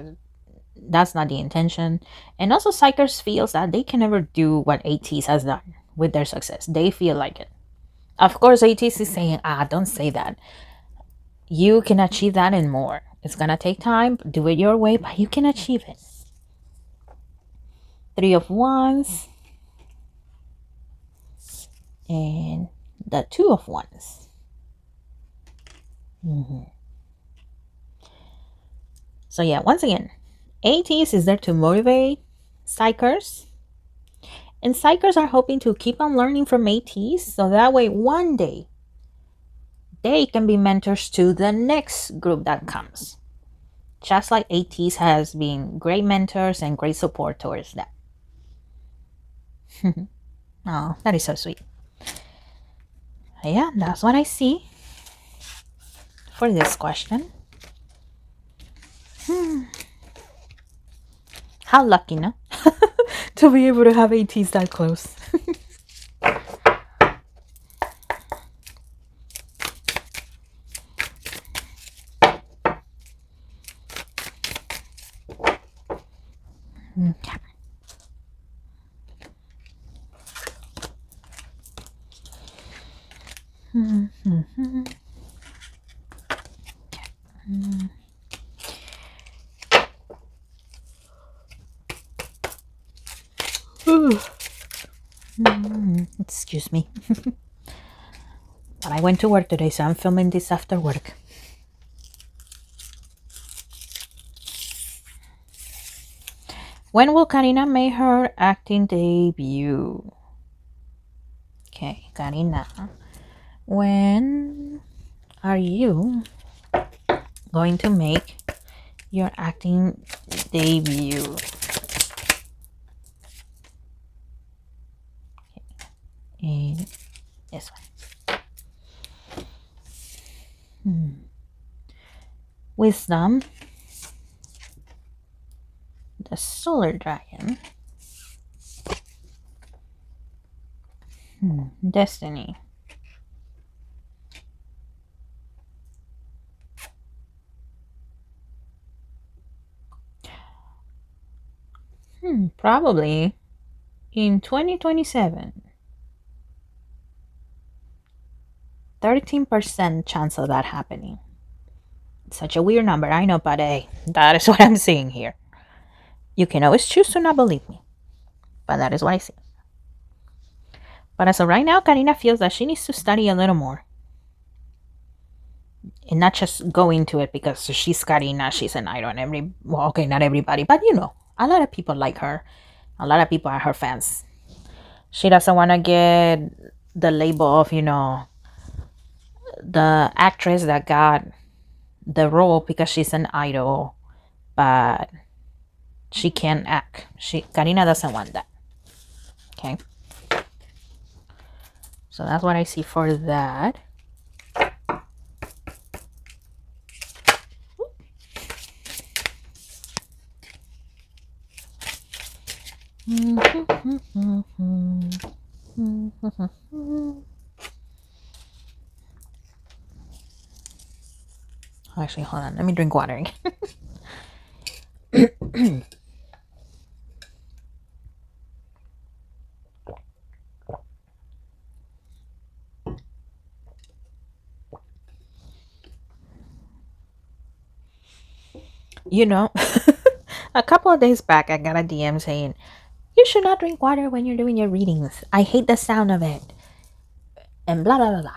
Speaker 1: that's not the intention. And also xikers feels that they can never do what ATEEZ has done with their success. They feel like it. Of course, ATEEZ is saying, don't say that. You can achieve that and more. It's gonna take time. Do it your way, but you can achieve it. 3 of Wands. And the 2 of Wands. So yeah, once again, ATEEZ is there to motivate xikers. And xikers are hoping to keep on learning from ATEEZ, so that way one day they can be mentors to the next group that comes. Just like ATEEZ has been great mentors and great support towards that. Oh, that is so sweet. Yeah, that's what I see for this question. How lucky, no? To be able to have ATEEZ that close. Okay. Excuse me. But I went to work today, so I'm filming this after work. When will Karina make her acting debut? Okay, Karina. When are you going to make your acting debut? And this one. Wisdom. The Solar Dragon. Destiny. Probably in 2027. 13% chance of that happening. Such a weird number, I know, but hey, that is what I'm seeing here. You can always choose to not believe me, but that is what I see. But as of right now, Karina feels that she needs to study a little more. And not just go into it because she's Karina, she's an idol, and okay, not everybody, but you know, a lot of people like her. A lot of people are her fans. She doesn't want to get the label of, you know, the actress that got the role because she's an idol, but she can't act. Karina doesn't want that. Okay. So that's what I see for that. Actually, hold on. Let me drink water. You know, a couple of days back, I got a DM saying, you should not drink water when you're doing your readings. I hate the sound of it. And blah, blah, blah, blah.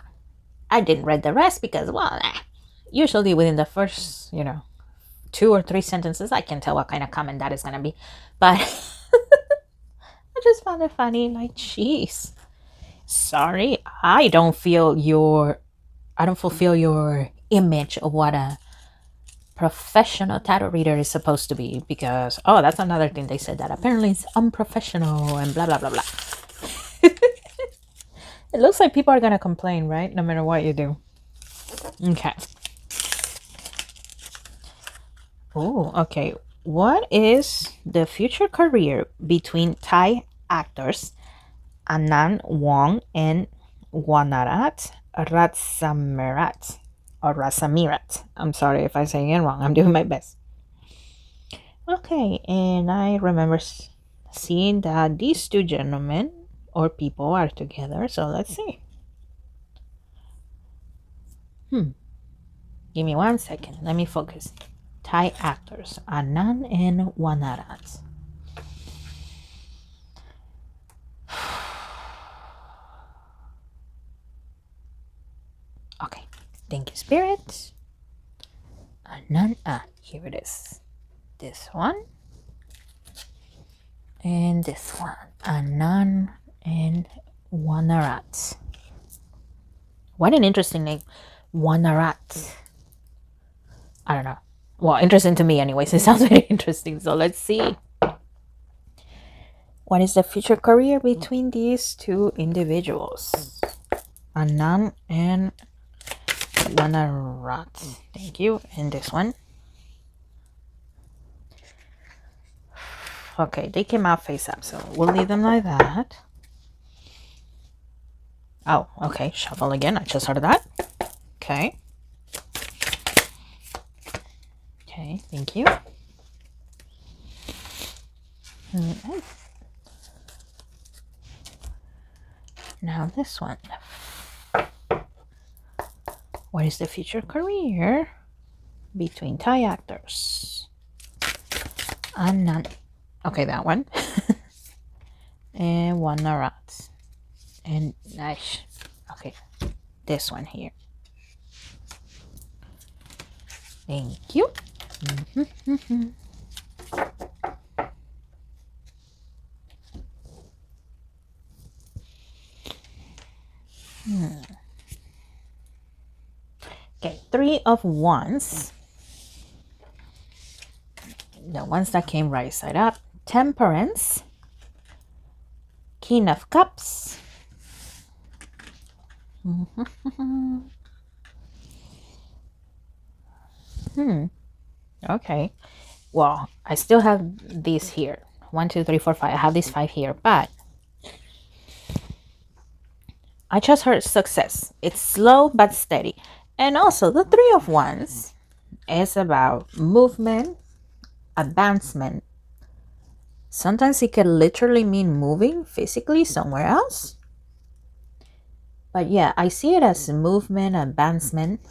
Speaker 1: I didn't read the rest because, well, usually within the first, you know, 2 or 3 sentences, I can tell what kind of comment that is going to be. But I just found it funny. Like, jeez. Sorry, I don't fulfill your image of what a professional tarot reader is supposed to be, because that's another thing they said, that apparently it's unprofessional and blah blah blah blah. It looks like people are gonna complain, right? No matter what you do. Okay. Oh, okay. What is the future career between Thai actors Anand Wong and Wanarat Ratsamirat? Or Rasamirat. I'm sorry if I'm saying it wrong. I'm doing my best. Okay, and I remember seeing that these two gentlemen or people are together. So let's see. Give me 1 second. Let me focus. Thai actors Anand and Wanarat. Okay. Thank you, Spirit. Anand. Here it is. This one. And this one. Anand and Wanarat. What an interesting name. Wanarat. I don't know. Well, interesting to me anyways. It sounds very interesting. So let's see. What is the future career between these two individuals? Anand and Wanarat. Thank you. And this one. Okay, they came out face up, so we'll leave them like that. Oh, okay. Shuffle again. I just heard of that. Okay. Okay, thank you. Now this one. What is the future career between Thai actors? Anand. Okay, that one. And Wanarat. And nice. Okay, this one here. Thank you. Okay, 3 of Wands. The ones that came right side up. Temperance. King of Cups. Okay. Well, I still have these here. 1, 2, 3, 4, 5. I have these 5 here, but I just heard success. It's slow but steady. And also, the 3 of Wands is about movement, advancement. Sometimes it can literally mean moving physically somewhere else. But yeah, I see it as movement, advancement,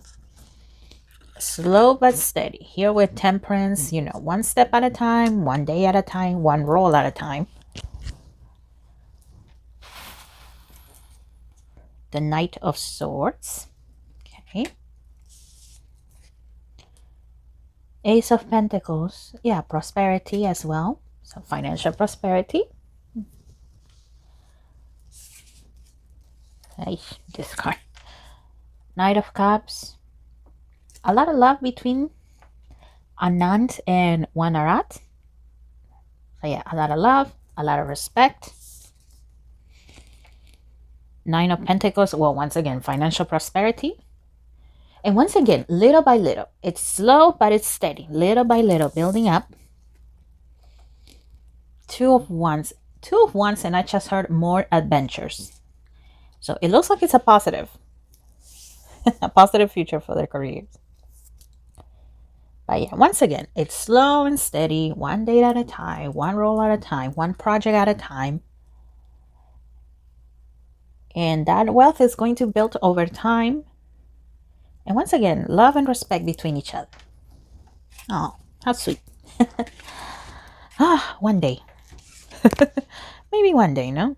Speaker 1: slow but steady. Here with temperance, you know, one step at a time, one day at a time, one roll at a time. The Knight of Swords. Okay. Ace of Pentacles. Yeah, prosperity as well. So financial prosperity. This card. Knight of Cups. A lot of love between Anand and Wanarat. So yeah, a lot of love, a lot of respect. 9 of Pentacles. Well, once again, financial prosperity. And once again, little by little. It's slow, but it's steady. Little by little, building up. 2 of Wands. 2 of Wands, and I just heard more adventures. So it looks like it's a positive. A positive future for their careers. But yeah, once again, it's slow and steady. One day at a time. One roll at a time. One project at a time. And that wealth is going to build over time. And once again, love and respect between each other. Oh, how sweet. One day. Maybe one day, no?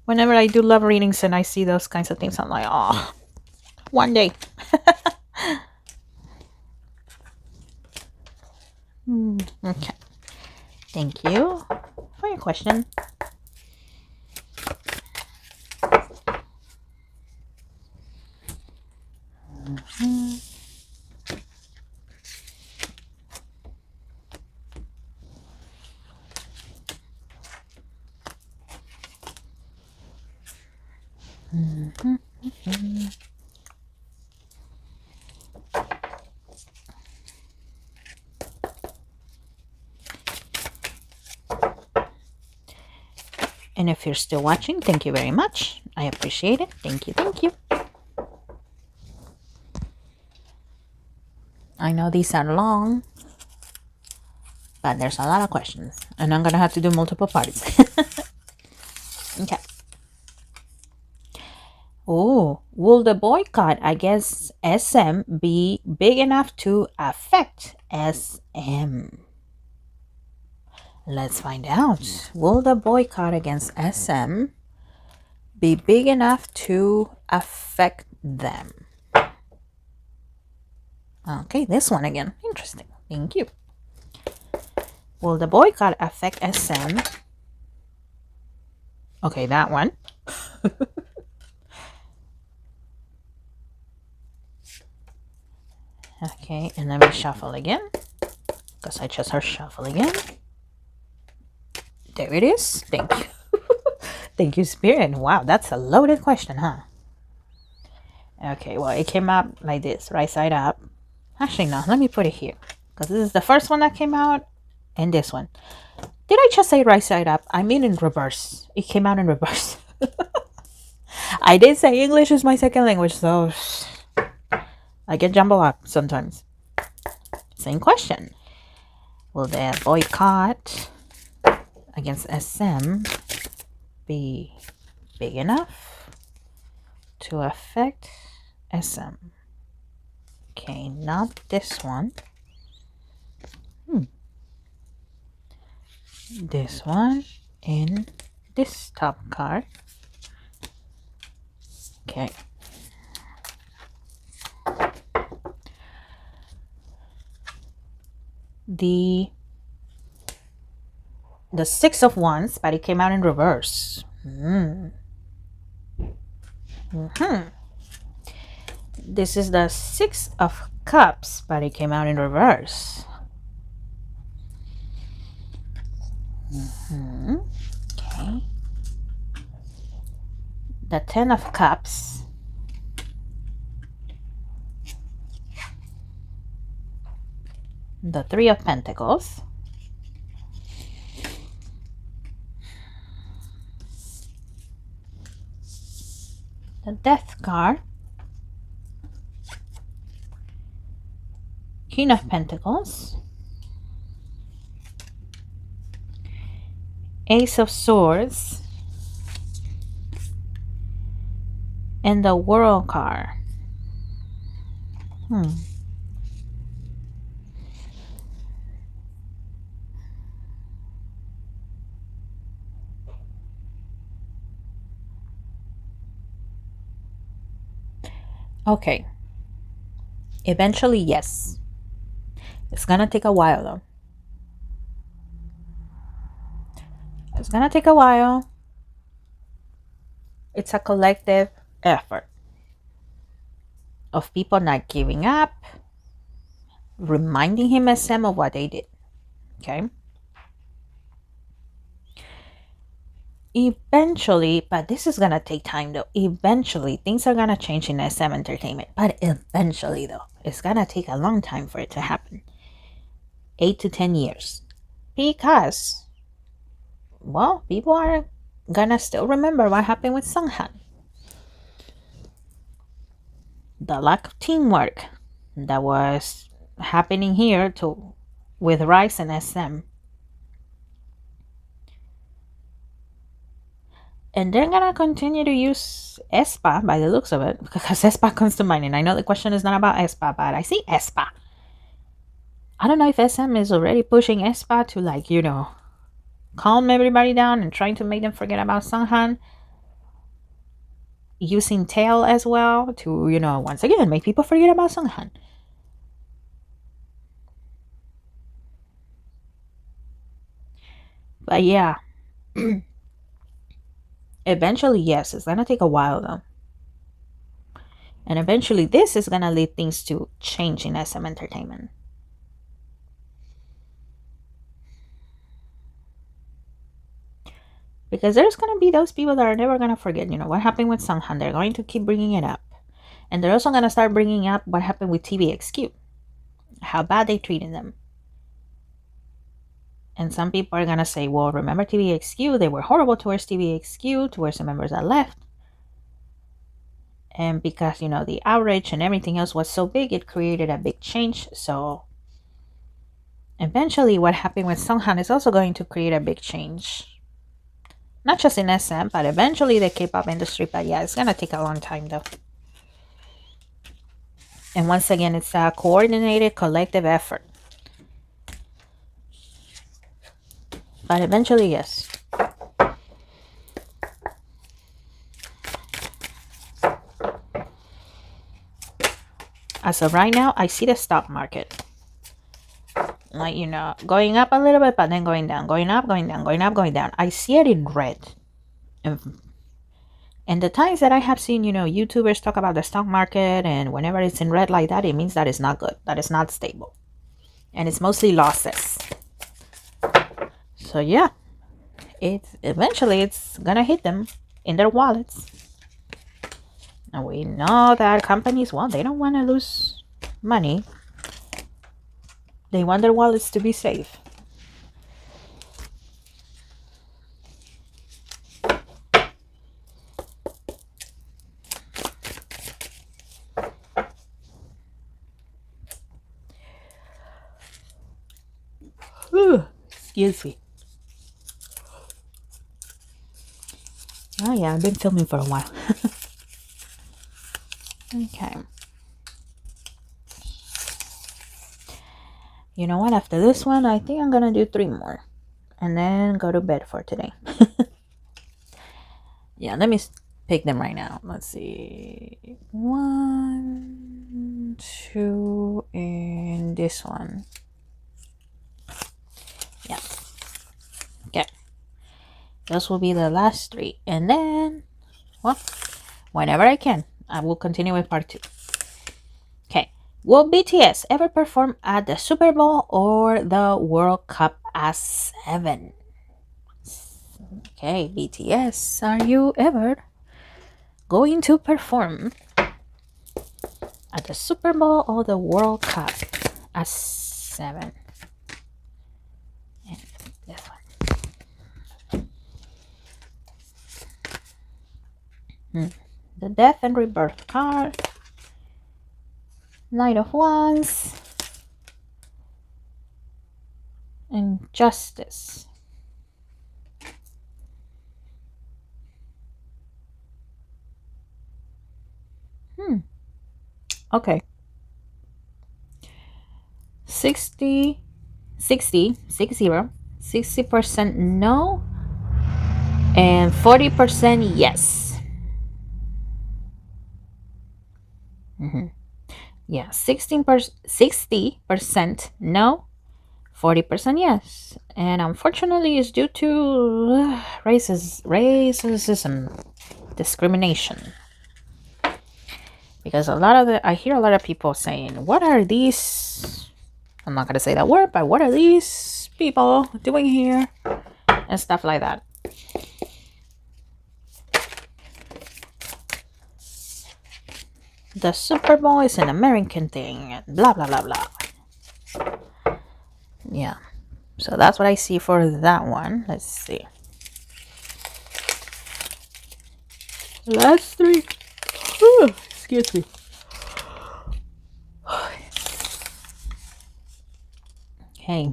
Speaker 1: Whenever I do love readings and I see those kinds of things, I'm like, oh, one day. Okay. Thank you for your question. And if you're still watching, thank you very much. I appreciate it. Thank you. Thank you. I know these are long, but there's a lot of questions. And I'm going to have to do multiple parts. Okay. Oh, will the boycott against SM be big enough to affect SM? Let's find out. Will the boycott against SM be big enough to affect them? Okay, this one again. Interesting. Thank you. Will the boycott affect SM? Okay, that one. Okay, and let me shuffle again. Because I just heard shuffle again. There it is. Thank you. Thank you, Spirit. Wow, that's a loaded question, huh? Okay, well, it came out like this, right side up. Actually, no, let me put it here. Because this is the first one that came out, and this one. Did I just say right side up? I mean in reverse. It came out in reverse. I did say English is my second language, so I get jumbled up sometimes. Same question. Will the boycott against SM be big enough to affect SM? Okay, not this one. This one and this top card. Okay. The 6 of Wands, but it came out in reverse. This is the 6 of Cups, but it came out in reverse. Okay. The 10 of Cups, the Three of Pentacles, the Death card, King of Pentacles, Ace of Swords, and the World card. Okay. Eventually, yes. It's gonna take a while though. It's gonna take a while. It's a collective effort of people not giving up, reminding him as Sam of what they did. Okay. Eventually, but this is gonna take time though. Eventually, things are gonna change in SM Entertainment. But eventually though, it's gonna take a long time for it to happen. 8 to 10 years. Because, well, people are gonna still remember what happened with Sunghan. The lack of teamwork that was happening here with Rise and SM. And they're gonna continue to use Espa by the looks of it, because Espa comes to mind. And I know the question is not about Espa, but I see Espa. I don't know if SM is already pushing Espa to, like, you know, calm everybody down and trying to make them forget about Sunghan. Using Tail as well to, you know, once again, make people forget about Sunghan. But yeah. Eventually, yes, it's gonna take a while though. And eventually this is gonna lead things to change in SM Entertainment. Because there's gonna be those people that are never gonna forget, you know, what happened with Sunghan. They're going to keep bringing it up. And they're also gonna start bringing up what happened with TVXQ. How bad they treated them. And some people are gonna say, well, remember TVXQ? They were horrible towards TVXQ, towards the members that left. And because, you know, the outrage and everything else was so big, it created a big change. So eventually what happened with Sunghan is also going to create a big change. Not just in SM, but eventually the K-pop industry. But yeah, it's gonna take a long time though. And once again, it's a coordinated collective effort. But eventually, yes. As of right now, I see the stock market, like, you know, going up a little bit, but then going down, going up, going down, going up, going down. I see it in red. And the times that I have seen, you know, YouTubers talk about the stock market, and whenever it's in red like that, it means that it's not good, that it's not stable. And it's mostly losses. So yeah, eventually it's gonna hit them in their wallets. And we know that companies, well, they don't want to lose money. They want their wallets to be safe. Ooh, excuse me. Oh yeah, I've been filming for a while. Okay. You know what? After this one, I think I'm gonna do 3 more. And then go to bed for today. Yeah, let me pick them right now. Let's see. 1, 2, and this one. Yeah. Okay. Those will be the last 3. And then, well, whenever I can, I will continue with part 2. Okay. Will BTS ever perform at the Super Bowl or the World Cup as 7? Okay, BTS, are you ever going to perform at the Super Bowl or the World Cup as 7? The Death and Rebirth card. Knight of Wands. And Justice. Okay. 60% no and 40% yes. Yeah, 60% no, 40% yes. And unfortunately, it's due to racism, discrimination. Because I hear a lot of people saying, what are these, I'm not going to say that word, but what are these people doing here? And stuff like that. The Super Bowl is an American thing, and blah, blah, blah, blah. Yeah. So that's what I see for that one. Let's see. Last three. Ooh, excuse me. Okay.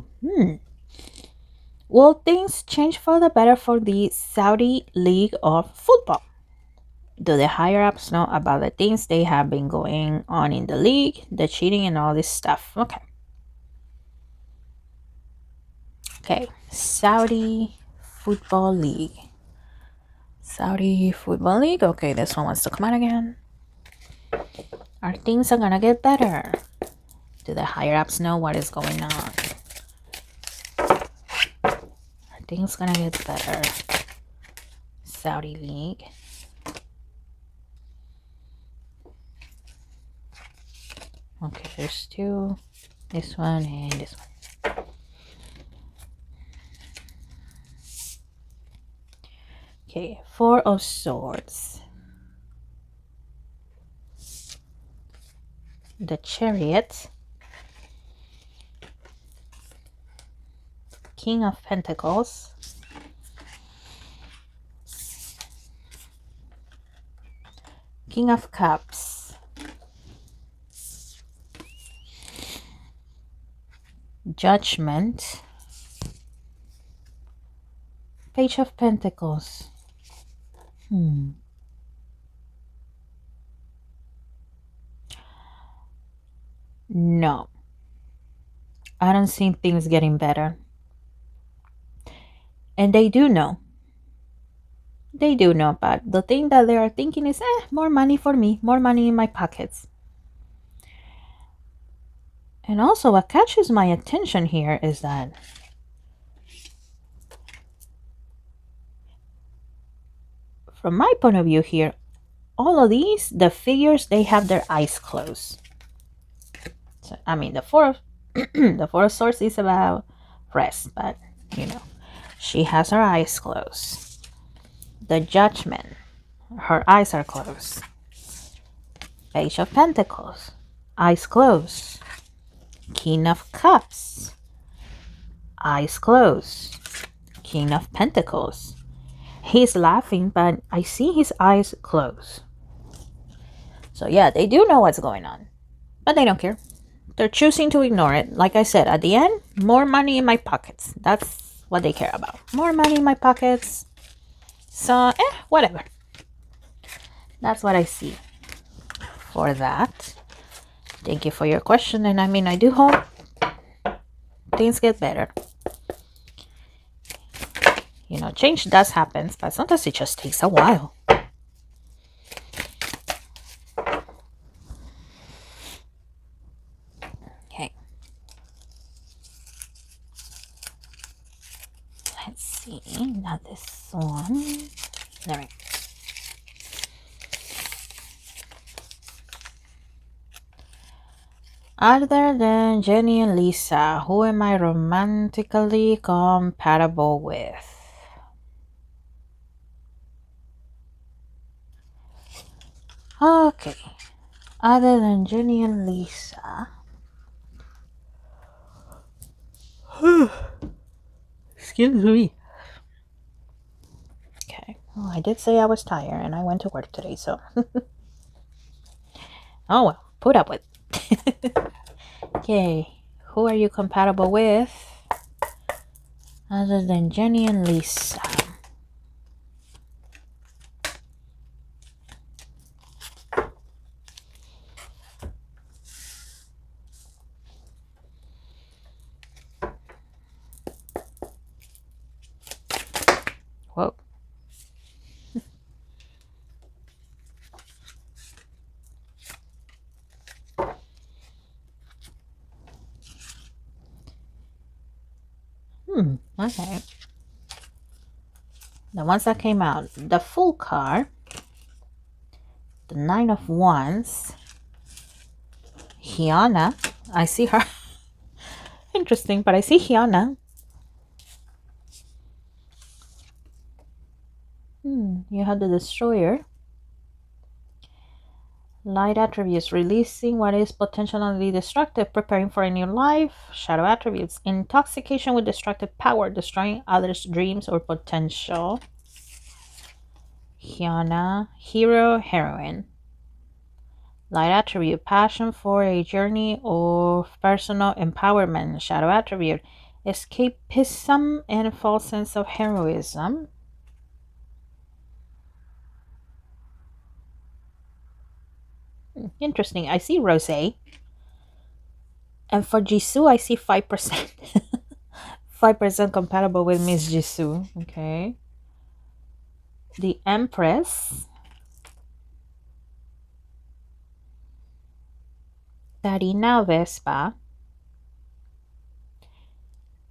Speaker 1: Will things change for the better for the Saudi League of Football? Do the higher-ups know about the things they have been going on in the league, the cheating and all this stuff? Okay. Okay. Saudi Football League. Saudi Football League. Okay, this one wants to come out again. Are things gonna get better? Do the higher-ups know what is going on? Are things gonna get better? Saudi League. Okay, there's two. This one and this one. Okay, Four of Swords. The Chariot. King of Pentacles. King of Cups. Judgment. Page of Pentacles. No. I don't see things getting better. And they do know. They do know, but the thing that they are thinking is, more money for me, more money in my pockets. And also what catches my attention here is that from my point of view here, all of these, the figures, they have their eyes closed. So, I mean, the Four of Swords is about rest, but, you know, she has her eyes closed. The Judgment, her eyes are closed. Page of Pentacles, eyes closed. King of Cups, eyes closed. King of Pentacles. He's laughing, but I see his eyes closed. So yeah, they do know what's going on, but they don't care. They're choosing to ignore it. Like I said, at the end, more money in my pockets. That's what they care about. More money in my pockets. So, whatever. That's what I see for that. Thank you for your question. And I mean, I do hope things get better. You know, change does happen, but sometimes it just takes a while. Okay. Let's see. Not this one. There we go. Other than Jenny and Lisa, who am I romantically compatible with? Okay. Other than Jenny and Lisa. Excuse me. Okay, Oh, I did say I was tired and I went to work today, so. Oh well, put up with. Okay, who are you compatible with other than Jenny and Lisa? Whoa. Okay. The ones that came out, the full card, the Nine of Wands, Hyuna. I see her. Interesting, but I see Hyuna. You have the Destroyer. Light attributes, releasing what is potentially destructive, preparing for a new life. Shadow attributes, intoxication with destructive power, destroying others' dreams or potential. Hyuna, hero, heroine. Light attribute, passion for a journey of personal empowerment. Shadow attribute, escapism and false sense of heroism. Interesting. I see Rosé. And for Jisoo, I see 5%. 5% compatible with Miss Jisoo. Okay. The Empress. Karina Vespa.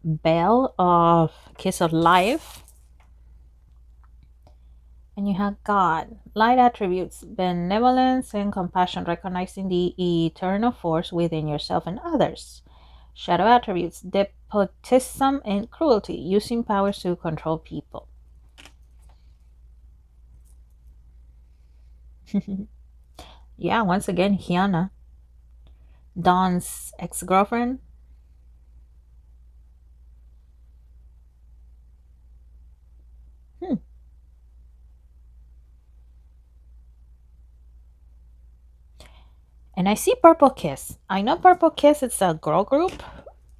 Speaker 1: Belle of Kiss of Life. And you have God. Light attributes, benevolence and compassion, recognizing the eternal force within yourself and others. Shadow attributes, despotism and cruelty, using powers to control people. Yeah, once again, Hyuna. Dawn's ex-girlfriend. And I see Purple Kiss. I know Purple Kiss, it's a girl group.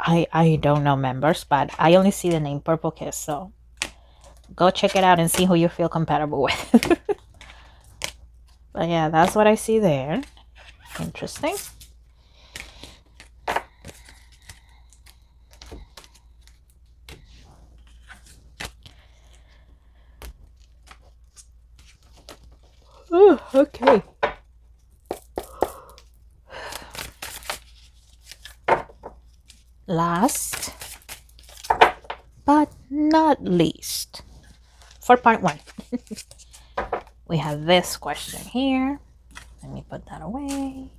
Speaker 1: I don't know members, but I only see the name Purple Kiss, so go check it out and see who you feel compatible with. But yeah, that's what I see there. Interesting. Oh, okay. Last but not least, for part one, we have this question here. Let me put that away.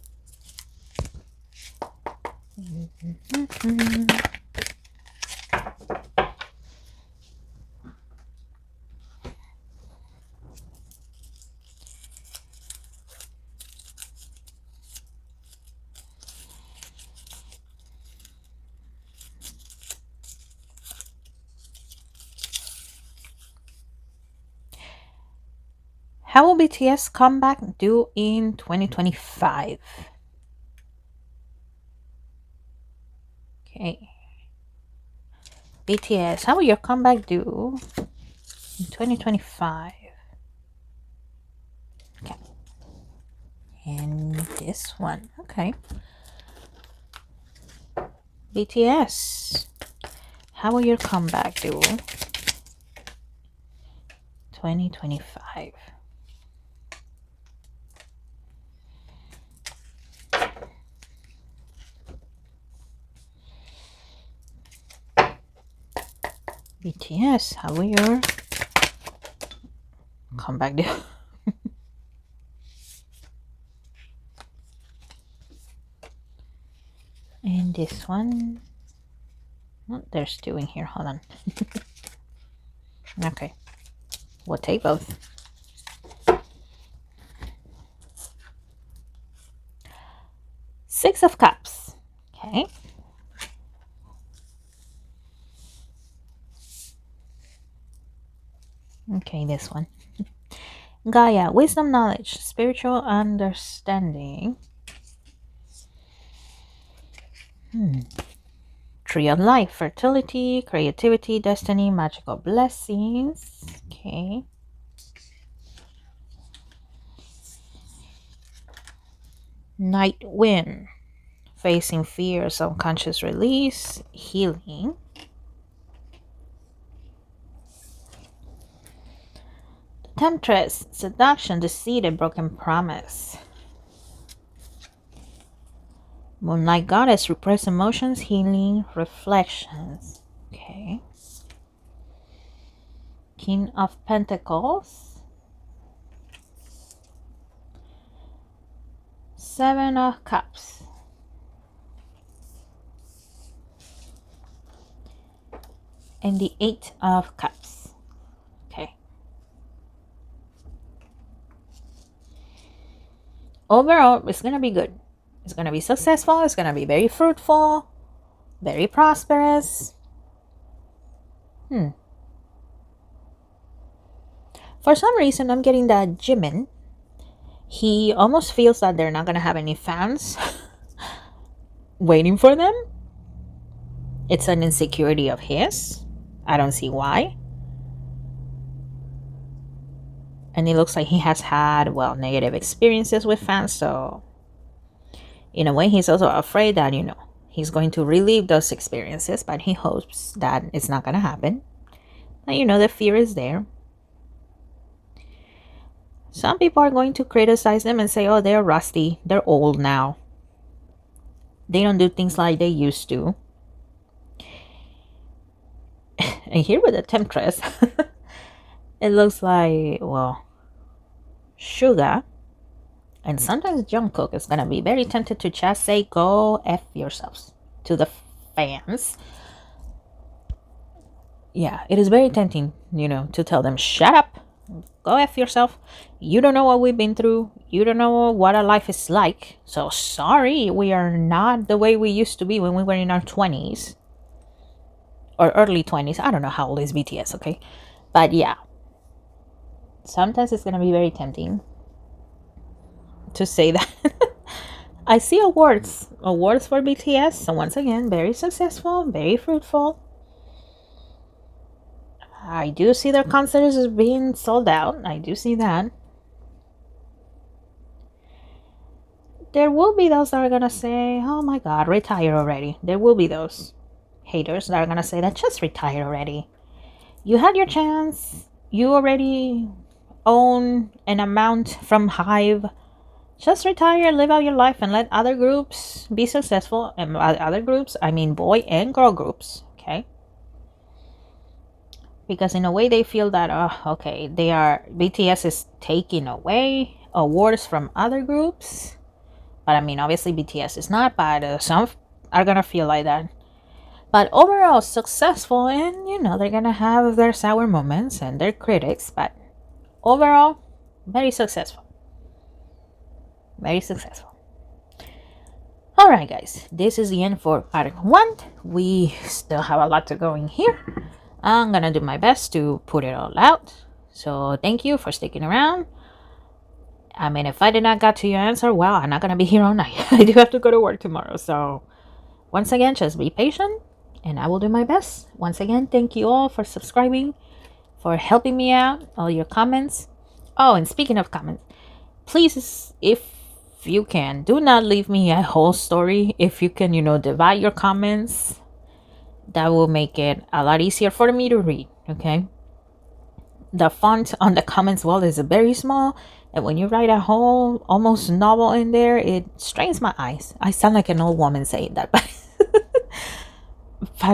Speaker 1: How will BTS comeback do in 2025? Okay. BTS, how will your comeback do in 2025? Okay. And this one. Okay. BTS, how will your comeback do 2025? BTS, how will your comeback do? And this one. Oh, there's two in here. Hold on. Okay. We'll take both. Six of Cups. Okay. Okay, this one. Gaia, wisdom, knowledge, spiritual understanding. Tree of life, fertility, creativity, destiny, magical blessings. Okay. Night wind, facing fear, subconscious release, healing. Temptress, seduction, deceit, and broken promise. Moonlight goddess, repressed emotions, healing, reflections. Okay. King of Pentacles. Seven of Cups. And the Eight of Cups. Okay. Overall, it's going to be good. It's going to be successful. It's going to be very fruitful. Very prosperous. For some reason, I'm getting that Jimin. He almost feels that they're not going to have any fans waiting for them. It's an insecurity of his. I don't see why. And it looks like he has had, well, negative experiences with fans. So, in a way, he's also afraid that, he's going to relive those experiences. But he hopes that it's not going to happen. But, the fear is there. Some people are going to criticize them and say, oh, they're rusty. They're old now. They don't do things like they used to. And here with the Temptress, it looks like, well, Suga and sometimes Jungkook is going to be very tempted to just say, go F yourselves to the fans. Yeah, it is very tempting, to tell them, shut up, go F yourself. You don't know what we've been through. You don't know what our life is like. So sorry, we are not the way we used to be when we were in our 20s. Or early 20s. I don't know how old is BTS, okay? But yeah. Sometimes it's going to be very tempting to say that. I see awards. Awards for BTS. So once again, very successful, very fruitful. I do see their concerts as being sold out. I do see that. There will be those that are going to say, oh my God, retire already. There will be those haters that are going to say that just retire already. You had your chance. You already own an amount from Hive. Just retire, live out your life, and let other groups be successful. And by other groups, I mean boy and girl groups, okay? Because in a way they feel that, BTS is taking away awards from other groups. But I mean, obviously BTS is not, but some are gonna feel like that. But overall, successful, and they're gonna have their sour moments and their critics, but overall, very successful. Very successful. Alright guys, this is the end for part 1. We still have a lot to go in here. I'm gonna do my best to put it all out. So thank you for sticking around. I mean, if I did not get to your answer, well, I'm not gonna be here all night. I do have to go to work tomorrow. So once again, just be patient and I will do my best. Once again, thank you all for subscribing, for helping me out, all your comments. Oh, and speaking of comments, please, if you can, do not leave me a whole story. If you can, divide your comments, that will make it a lot easier for me to read, okay? The font on the comments wall is very small, and when you write a whole almost novel in there, it strains my eyes. I sound like an old woman saying that, but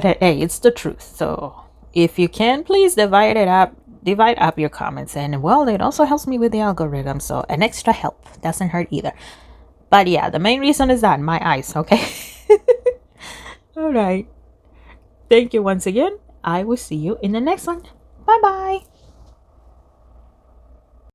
Speaker 1: hey, it's the truth. So if you can, please divide up your comments, and well, it also helps me with the algorithm, so an extra help doesn't hurt either. But yeah, the main reason is that my eyes, okay? All right, thank you once again. I will see you in the next one. Bye bye.